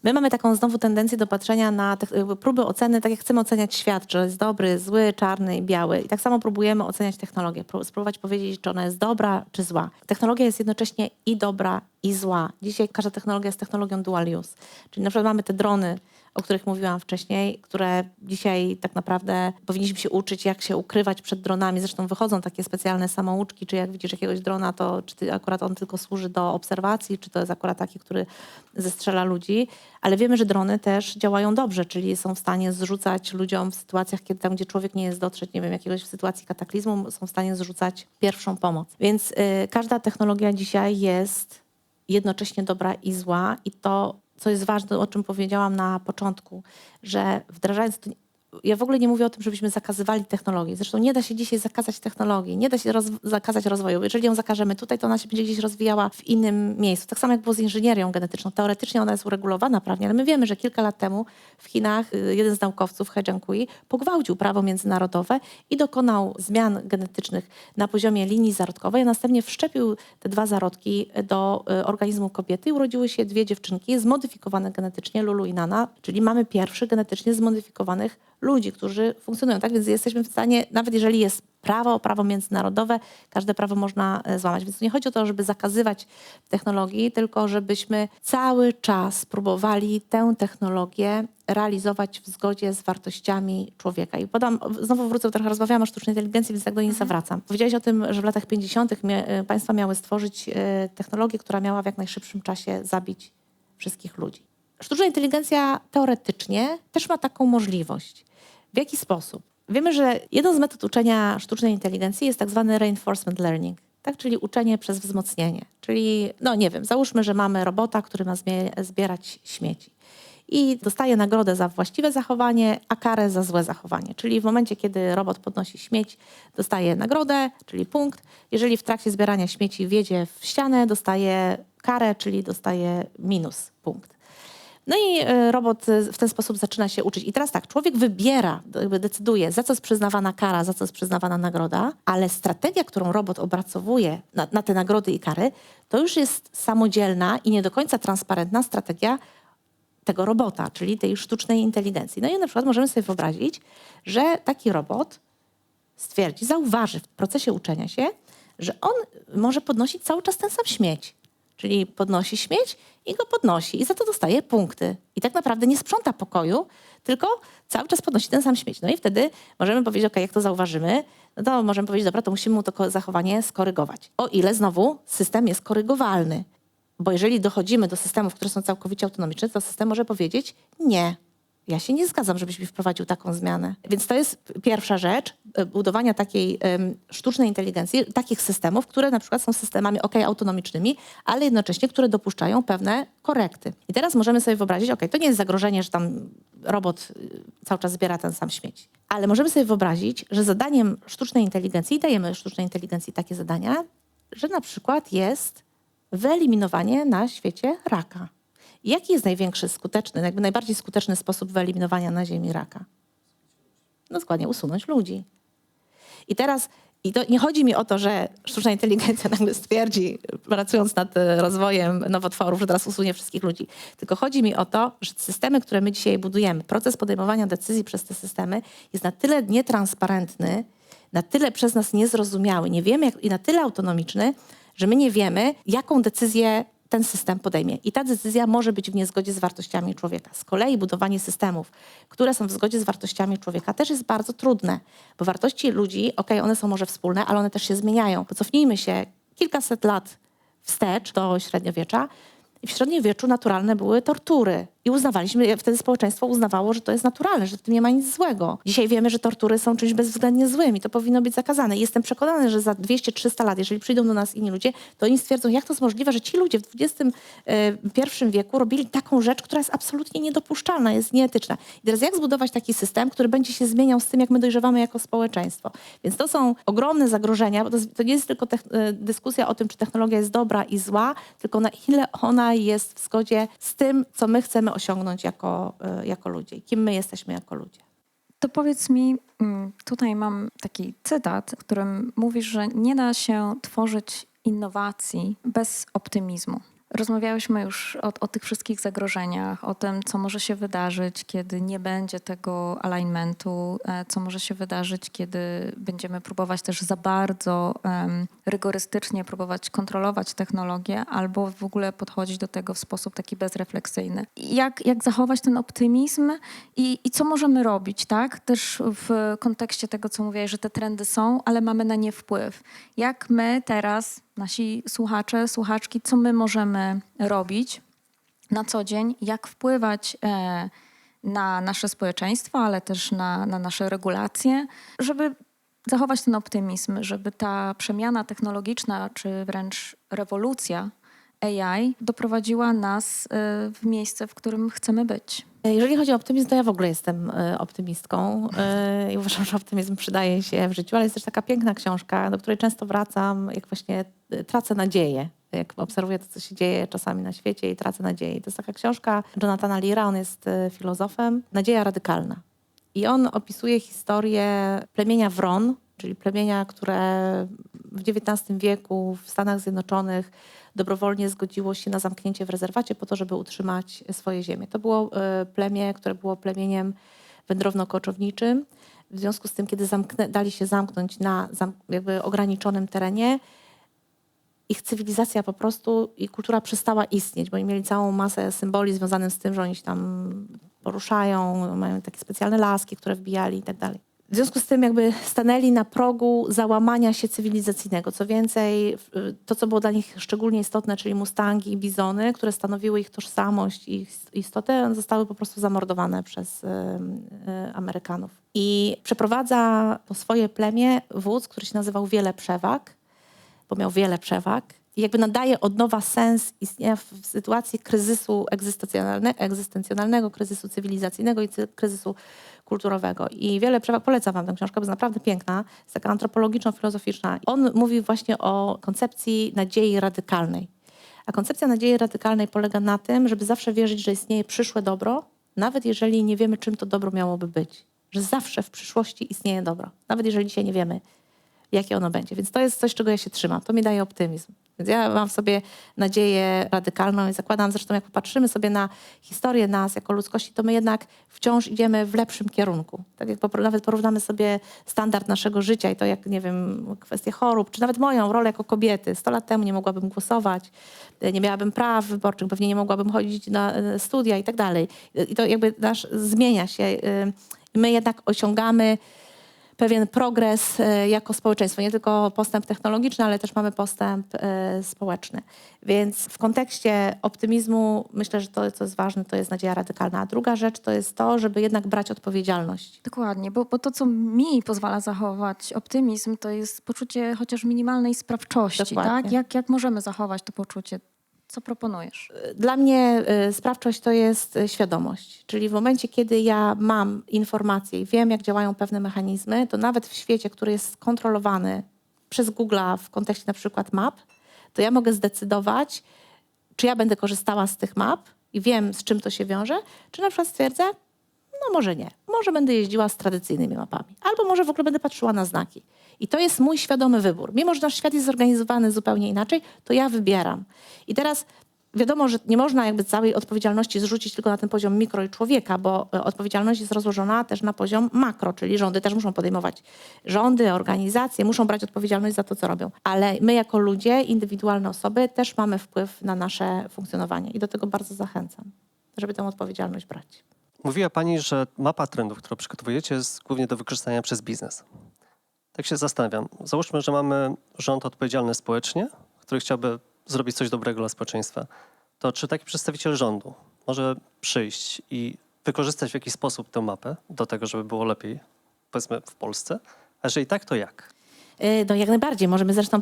My mamy taką znowu tendencję do patrzenia na próby oceny, tak jak chcemy oceniać świat, czy jest dobry, zły, czarny i biały. I tak samo próbujemy oceniać technologię, spróbować powiedzieć, czy ona jest dobra, czy zła. Technologia jest jednocześnie i dobra, i zła. Dzisiaj każda technologia jest technologią dual use. Czyli na przykład mamy te drony, o których mówiłam wcześniej, które dzisiaj tak naprawdę powinniśmy się uczyć, jak się ukrywać przed dronami. Zresztą wychodzą takie specjalne samouczki, czy jak widzisz jakiegoś drona, to czy akurat on tylko służy do obserwacji, czy to jest akurat taki, który zestrzela ludzi. Ale wiemy, że drony też działają dobrze, czyli są w stanie zrzucać ludziom w sytuacjach, kiedy tam, gdzie człowiek nie jest dotrzeć, nie wiem, jakiegoś w sytuacji kataklizmu, są w stanie zrzucać pierwszą pomoc. Więc każda technologia dzisiaj jest jednocześnie dobra i zła i to, co jest ważne, o czym powiedziałam na początku, że wdrażając to, ja w ogóle nie mówię o tym, żebyśmy zakazywali technologii. Zresztą nie da się dzisiaj zakazać technologii, nie da się zakazać rozwoju. Jeżeli ją zakażemy tutaj, to ona się będzie gdzieś rozwijała w innym miejscu. Tak samo jak było z inżynierią genetyczną. Teoretycznie ona jest uregulowana prawnie, ale my wiemy, że kilka lat temu w Chinach jeden z naukowców, He Jiankui, pogwałcił prawo międzynarodowe i dokonał zmian genetycznych na poziomie linii zarodkowej, a następnie wszczepił te 2 zarodki do organizmu kobiety i urodziły się 2 dziewczynki zmodyfikowane genetycznie, Lulu i Nana, czyli mamy pierwszych genetycznie zmodyfikowanych ludzi, którzy funkcjonują. Tak więc jesteśmy w stanie, nawet jeżeli jest prawo międzynarodowe, każde prawo można złamać. Więc nie chodzi o to, żeby zakazywać technologii, tylko żebyśmy cały czas próbowali tę technologię realizować w zgodzie z wartościami człowieka. I znowu wrócę, trochę rozmawiałam o sztucznej inteligencji, więc tak do niej zawracam. Powiedziałeś o tym, że w latach 50. państwa miały stworzyć technologię, która miała w jak najszybszym czasie zabić wszystkich ludzi. Sztuczna inteligencja teoretycznie też ma taką możliwość. W jaki sposób? Wiemy, że jedną z metod uczenia sztucznej inteligencji jest tak zwany reinforcement learning, tak? Czyli uczenie przez wzmocnienie. Czyli, no nie wiem, załóżmy, że mamy robota, który ma zbierać śmieci i dostaje nagrodę za właściwe zachowanie, a karę za złe zachowanie. Czyli w momencie, kiedy robot podnosi śmieć, dostaje nagrodę, czyli punkt. Jeżeli w trakcie zbierania śmieci wjedzie w ścianę, dostaje karę, czyli dostaje minus punkt. No i robot w ten sposób zaczyna się uczyć. I teraz tak, człowiek wybiera, jakby decyduje, za co jest przyznawana kara, za co jest przyznawana nagroda, ale strategia, którą robot opracowuje na te nagrody i kary, to już jest samodzielna i nie do końca transparentna strategia tego robota, czyli tej sztucznej inteligencji. No i na przykład możemy sobie wyobrazić, że taki robot stwierdzi, zauważy w procesie uczenia się, że on może podnosić cały czas ten sam śmieć. Czyli podnosi śmieć i go podnosi i za to dostaje punkty. I tak naprawdę nie sprząta pokoju, tylko cały czas podnosi ten sam śmieć. No i wtedy możemy powiedzieć, jak to zauważymy, no to możemy powiedzieć, dobra, to musimy mu to zachowanie skorygować. O ile znowu system jest korygowalny. Bo jeżeli dochodzimy do systemów, które są całkowicie autonomiczne, to system może powiedzieć nie. Ja się nie zgadzam, żebyś mi wprowadził taką zmianę. Więc to jest pierwsza rzecz, budowania takiej sztucznej inteligencji, takich systemów, które na przykład są systemami autonomicznymi, ale jednocześnie, które dopuszczają pewne korekty. I teraz możemy sobie wyobrazić, to nie jest zagrożenie, że tam robot cały czas zbiera ten sam śmieć. Ale możemy sobie wyobrazić, że zadaniem sztucznej inteligencji, i dajemy sztucznej inteligencji takie zadania, że na przykład jest wyeliminowanie na świecie raka. Jaki jest największy skuteczny, jakby najbardziej skuteczny sposób wyeliminowania na Ziemi raka? No dokładnie, usunąć ludzi. I to nie chodzi mi o to, że sztuczna inteligencja nagle stwierdzi, pracując nad rozwojem nowotworów, że teraz usunie wszystkich ludzi. Tylko chodzi mi o to, że systemy, które my dzisiaj budujemy, proces podejmowania decyzji przez te systemy jest na tyle nietransparentny, na tyle przez nas niezrozumiały, nie wiemy i na tyle autonomiczny, że my nie wiemy, jaką decyzję ten system podejmie. I ta decyzja może być w niezgodzie z wartościami człowieka. Z kolei budowanie systemów, które są w zgodzie z wartościami człowieka, też jest bardzo trudne, bo wartości ludzi, one są może wspólne, ale one też się zmieniają. Cofnijmy się kilkaset lat wstecz do średniowiecza. I w średniowieczu naturalne były tortury. I wtedy społeczeństwo uznawało, że to jest naturalne, że w tym nie ma nic złego. Dzisiaj wiemy, że tortury są czymś bezwzględnie złym i to powinno być zakazane. I jestem przekonany, że za 200-300 lat, jeżeli przyjdą do nas inni ludzie, to oni stwierdzą, jak to jest możliwe, że ci ludzie w XXI wieku robili taką rzecz, która jest absolutnie niedopuszczalna, jest nieetyczna. I teraz jak zbudować taki system, który będzie się zmieniał z tym, jak my dojrzewamy jako społeczeństwo. Więc to są ogromne zagrożenia, bo to nie jest tylko dyskusja o tym, czy technologia jest dobra i zła, tylko na ile ona jest w zgodzie z tym, co my chcemy osiągnąć jako ludzie. Kim my jesteśmy jako ludzie. To powiedz mi, tutaj mam taki cytat, w którym mówisz, że nie da się tworzyć innowacji bez optymizmu. Rozmawiałyśmy już o tych wszystkich zagrożeniach, o tym, co może się wydarzyć, kiedy nie będzie tego alignmentu, co może się wydarzyć, kiedy będziemy próbować też za bardzo rygorystycznie próbować kontrolować technologię albo w ogóle podchodzić do tego w sposób taki bezrefleksyjny. Jak zachować ten optymizm i co możemy robić, tak? Też w kontekście tego, co mówiłaś, że te trendy są, ale mamy na nie wpływ. Jak my teraz, nasi słuchacze, słuchaczki, co my możemy robić na co dzień, jak wpływać na nasze społeczeństwo, ale też na nasze regulacje, żeby zachować ten optymizm, żeby ta przemiana technologiczna, czy wręcz rewolucja AI doprowadziła nas w miejsce, w którym chcemy być. Jeżeli chodzi o optymizm, to ja w ogóle jestem optymistką i uważam, że optymizm przydaje się w życiu, ale jest też taka piękna książka, do której często wracam, jak właśnie tracę nadzieję, jak obserwuję to, co się dzieje czasami na świecie i tracę nadzieję. To jest taka książka Jonathana Leara, on jest filozofem, Nadzieja radykalna. I on opisuje historię plemienia Wron, czyli plemienia, które w XIX wieku w Stanach Zjednoczonych dobrowolnie zgodziło się na zamknięcie w rezerwacie po to, żeby utrzymać swoje ziemię. To było plemię, które było plemieniem wędrowno-koczowniczym. W związku z tym, kiedy dali się zamknąć na jakby ograniczonym terenie, ich cywilizacja po prostu i kultura przestała istnieć, bo oni mieli całą masę symboli związanych z tym, że oni się tam poruszają, mają takie specjalne laski, które wbijali i tak dalej. W związku z tym jakby stanęli na progu załamania się cywilizacyjnego. Co więcej, to co było dla nich szczególnie istotne, czyli mustangi i bizony, które stanowiły ich tożsamość i ich istotę, zostały po prostu zamordowane przez Amerykanów. I przeprowadza to swoje plemię wódz, który się nazywał Wiele Przewag, bo miał wiele przewag. I jakby nadaje od nowa sens istnienia w sytuacji kryzysu egzystencjonalnego, kryzysu cywilizacyjnego i kryzysu kulturowego. I Wiele Przewag, polecam wam tę książkę, bo jest naprawdę piękna, jest taka antropologiczno-filozoficzna. On mówi właśnie o koncepcji nadziei radykalnej. A koncepcja nadziei radykalnej polega na tym, żeby zawsze wierzyć, że istnieje przyszłe dobro, nawet jeżeli nie wiemy, czym to dobro miałoby być. Że zawsze w przyszłości istnieje dobro, nawet jeżeli dzisiaj nie wiemy, jakie ono będzie. Więc to jest coś, czego ja się trzymam. To mi daje optymizm. Więc ja mam w sobie nadzieję radykalną i zakładam, zresztą jak popatrzymy sobie na historię nas jako ludzkości, to my jednak wciąż idziemy w lepszym kierunku. Tak jak nawet porównamy sobie standard naszego życia i to jak, nie wiem, kwestie chorób, czy nawet moją rolę jako kobiety. 100 lat temu nie mogłabym głosować, nie miałabym praw wyborczych, pewnie nie mogłabym chodzić na studia i tak dalej. I to jakby zmienia się. My jednak osiągamy pewien progres jako społeczeństwo. Nie tylko postęp technologiczny, ale też mamy postęp społeczny. Więc w kontekście optymizmu myślę, że to, co jest ważne, to jest nadzieja radykalna. A druga rzecz to jest to, żeby jednak brać odpowiedzialność. Dokładnie, bo to, co mi pozwala zachować optymizm, to jest poczucie chociaż minimalnej sprawczości. Dokładnie. Tak? Jak możemy zachować to poczucie? Co proponujesz? Dla mnie sprawczość to jest świadomość. Czyli w momencie, kiedy ja mam informacje i wiem, jak działają pewne mechanizmy, to nawet w świecie, który jest skontrolowany przez Google'a w kontekście na przykład map, to ja mogę zdecydować, czy ja będę korzystała z tych map i wiem, z czym to się wiąże, czy na przykład stwierdzę, no może nie. Może będę jeździła z tradycyjnymi mapami. Albo może w ogóle będę patrzyła na znaki. I to jest mój świadomy wybór. Mimo że nasz świat jest zorganizowany zupełnie inaczej, to ja wybieram. I teraz wiadomo, że nie można jakby całej odpowiedzialności zrzucić tylko na ten poziom mikro i człowieka, bo odpowiedzialność jest rozłożona też na poziom makro, czyli rządy też muszą podejmować. Rządy, organizacje muszą brać odpowiedzialność za to, co robią. Ale my jako ludzie, indywidualne osoby też mamy wpływ na nasze funkcjonowanie. I do tego bardzo zachęcam, żeby tę odpowiedzialność brać. Mówiła Pani, że mapa trendów, którą przygotowujecie, jest głównie do wykorzystania przez biznes. Tak się zastanawiam. Załóżmy, że mamy rząd odpowiedzialny społecznie, który chciałby zrobić coś dobrego dla społeczeństwa. To czy taki przedstawiciel rządu może przyjść i wykorzystać w jakiś sposób tę mapę do tego, żeby było lepiej, powiedzmy, w Polsce? A jeżeli tak, to jak? No jak najbardziej. Może my zresztą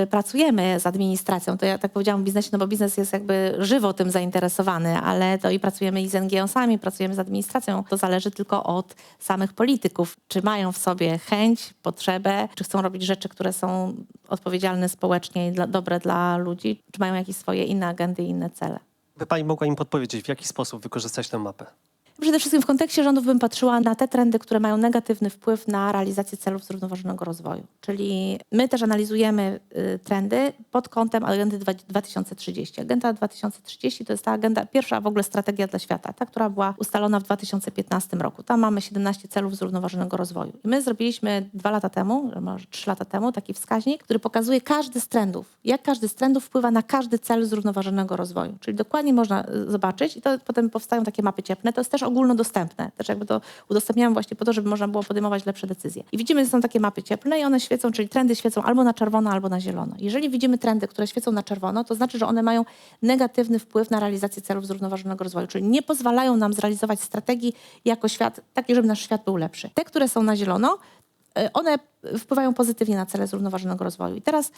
pracujemy z administracją. To ja tak powiedziałam w biznesie, no bo biznes jest jakby żywo tym zainteresowany, ale to i pracujemy i z NGO-sami, pracujemy z administracją. To zależy tylko od samych polityków. Czy mają w sobie chęć, potrzebę, czy chcą robić rzeczy, które są odpowiedzialne społecznie i dobre dla ludzi, czy mają jakieś swoje inne agendy i inne cele. By Pani mogła im podpowiedzieć, w jaki sposób wykorzystać tę mapę? Przede wszystkim w kontekście rządów bym patrzyła na te trendy, które mają negatywny wpływ na realizację celów zrównoważonego rozwoju. Czyli my też analizujemy trendy pod kątem agendy 2030. Agenda 2030 to jest ta agenda, pierwsza w ogóle strategia dla świata, ta, która była ustalona w 2015 roku. Tam mamy 17 celów zrównoważonego rozwoju. I my zrobiliśmy 2 lata temu, może 3 lata temu, taki wskaźnik, który pokazuje każdy z trendów, jak każdy z trendów wpływa na każdy cel zrównoważonego rozwoju. Czyli dokładnie można zobaczyć i to potem powstają takie mapy cieplne. To jest też ogólnodostępne. Też jakby to udostępniamy właśnie po to, żeby można było podejmować lepsze decyzje. I widzimy, że są takie mapy cieplne i one świecą, czyli trendy świecą albo na czerwono, albo na zielono. Jeżeli widzimy trendy, które świecą na czerwono, to znaczy, że one mają negatywny wpływ na realizację celów zrównoważonego rozwoju, czyli nie pozwalają nam zrealizować strategii jako świat, taki, żeby nasz świat był lepszy. Te, które są na zielono, one wpływają pozytywnie na cele zrównoważonego rozwoju. I teraz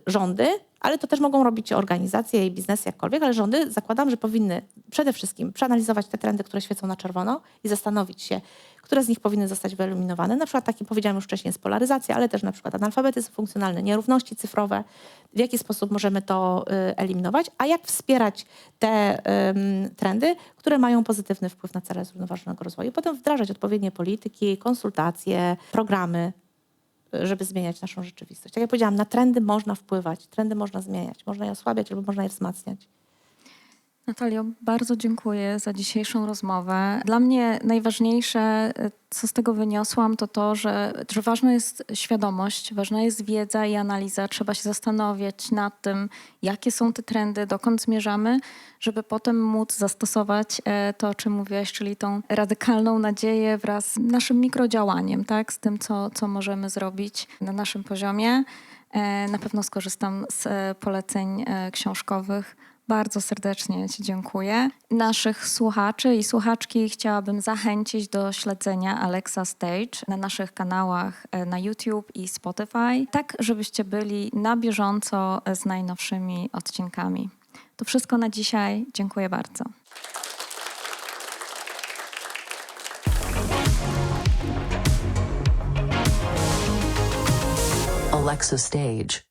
rządy, ale to też mogą robić organizacje i biznesy jakkolwiek, ale rządy zakładam, że powinny przede wszystkim przeanalizować te trendy, które świecą na czerwono i zastanowić się, które z nich powinny zostać wyeliminowane. Na przykład, takim powiedziałam już wcześniej, jest polaryzacja, ale też na przykład analfabetyzm funkcjonalny, nierówności cyfrowe. W jaki sposób możemy to eliminować, a jak wspierać te trendy, które mają pozytywny wpływ na cele zrównoważonego rozwoju. Potem wdrażać odpowiednie polityki, konsultacje, programy, żeby zmieniać naszą rzeczywistość. Tak jak powiedziałam, na trendy można wpływać, trendy można zmieniać, można je osłabiać albo można je wzmacniać. Natalio, bardzo dziękuję za dzisiejszą rozmowę. Dla mnie najważniejsze, co z tego wyniosłam, to to, że ważna jest świadomość, ważna jest wiedza i analiza. Trzeba się zastanowić nad tym, jakie są te trendy, dokąd zmierzamy, żeby potem móc zastosować to, o czym mówiłaś, czyli tą radykalną nadzieję wraz z naszym mikrodziałaniem, tak? Z tym, co możemy zrobić na naszym poziomie. Na pewno skorzystam z poleceń książkowych. Bardzo serdecznie Ci dziękuję. Naszych słuchaczy i słuchaczki chciałabym zachęcić do śledzenia Alexa Stage na naszych kanałach na YouTube i Spotify, tak żebyście byli na bieżąco z najnowszymi odcinkami. To wszystko na dzisiaj. Dziękuję bardzo. Alexa Stage.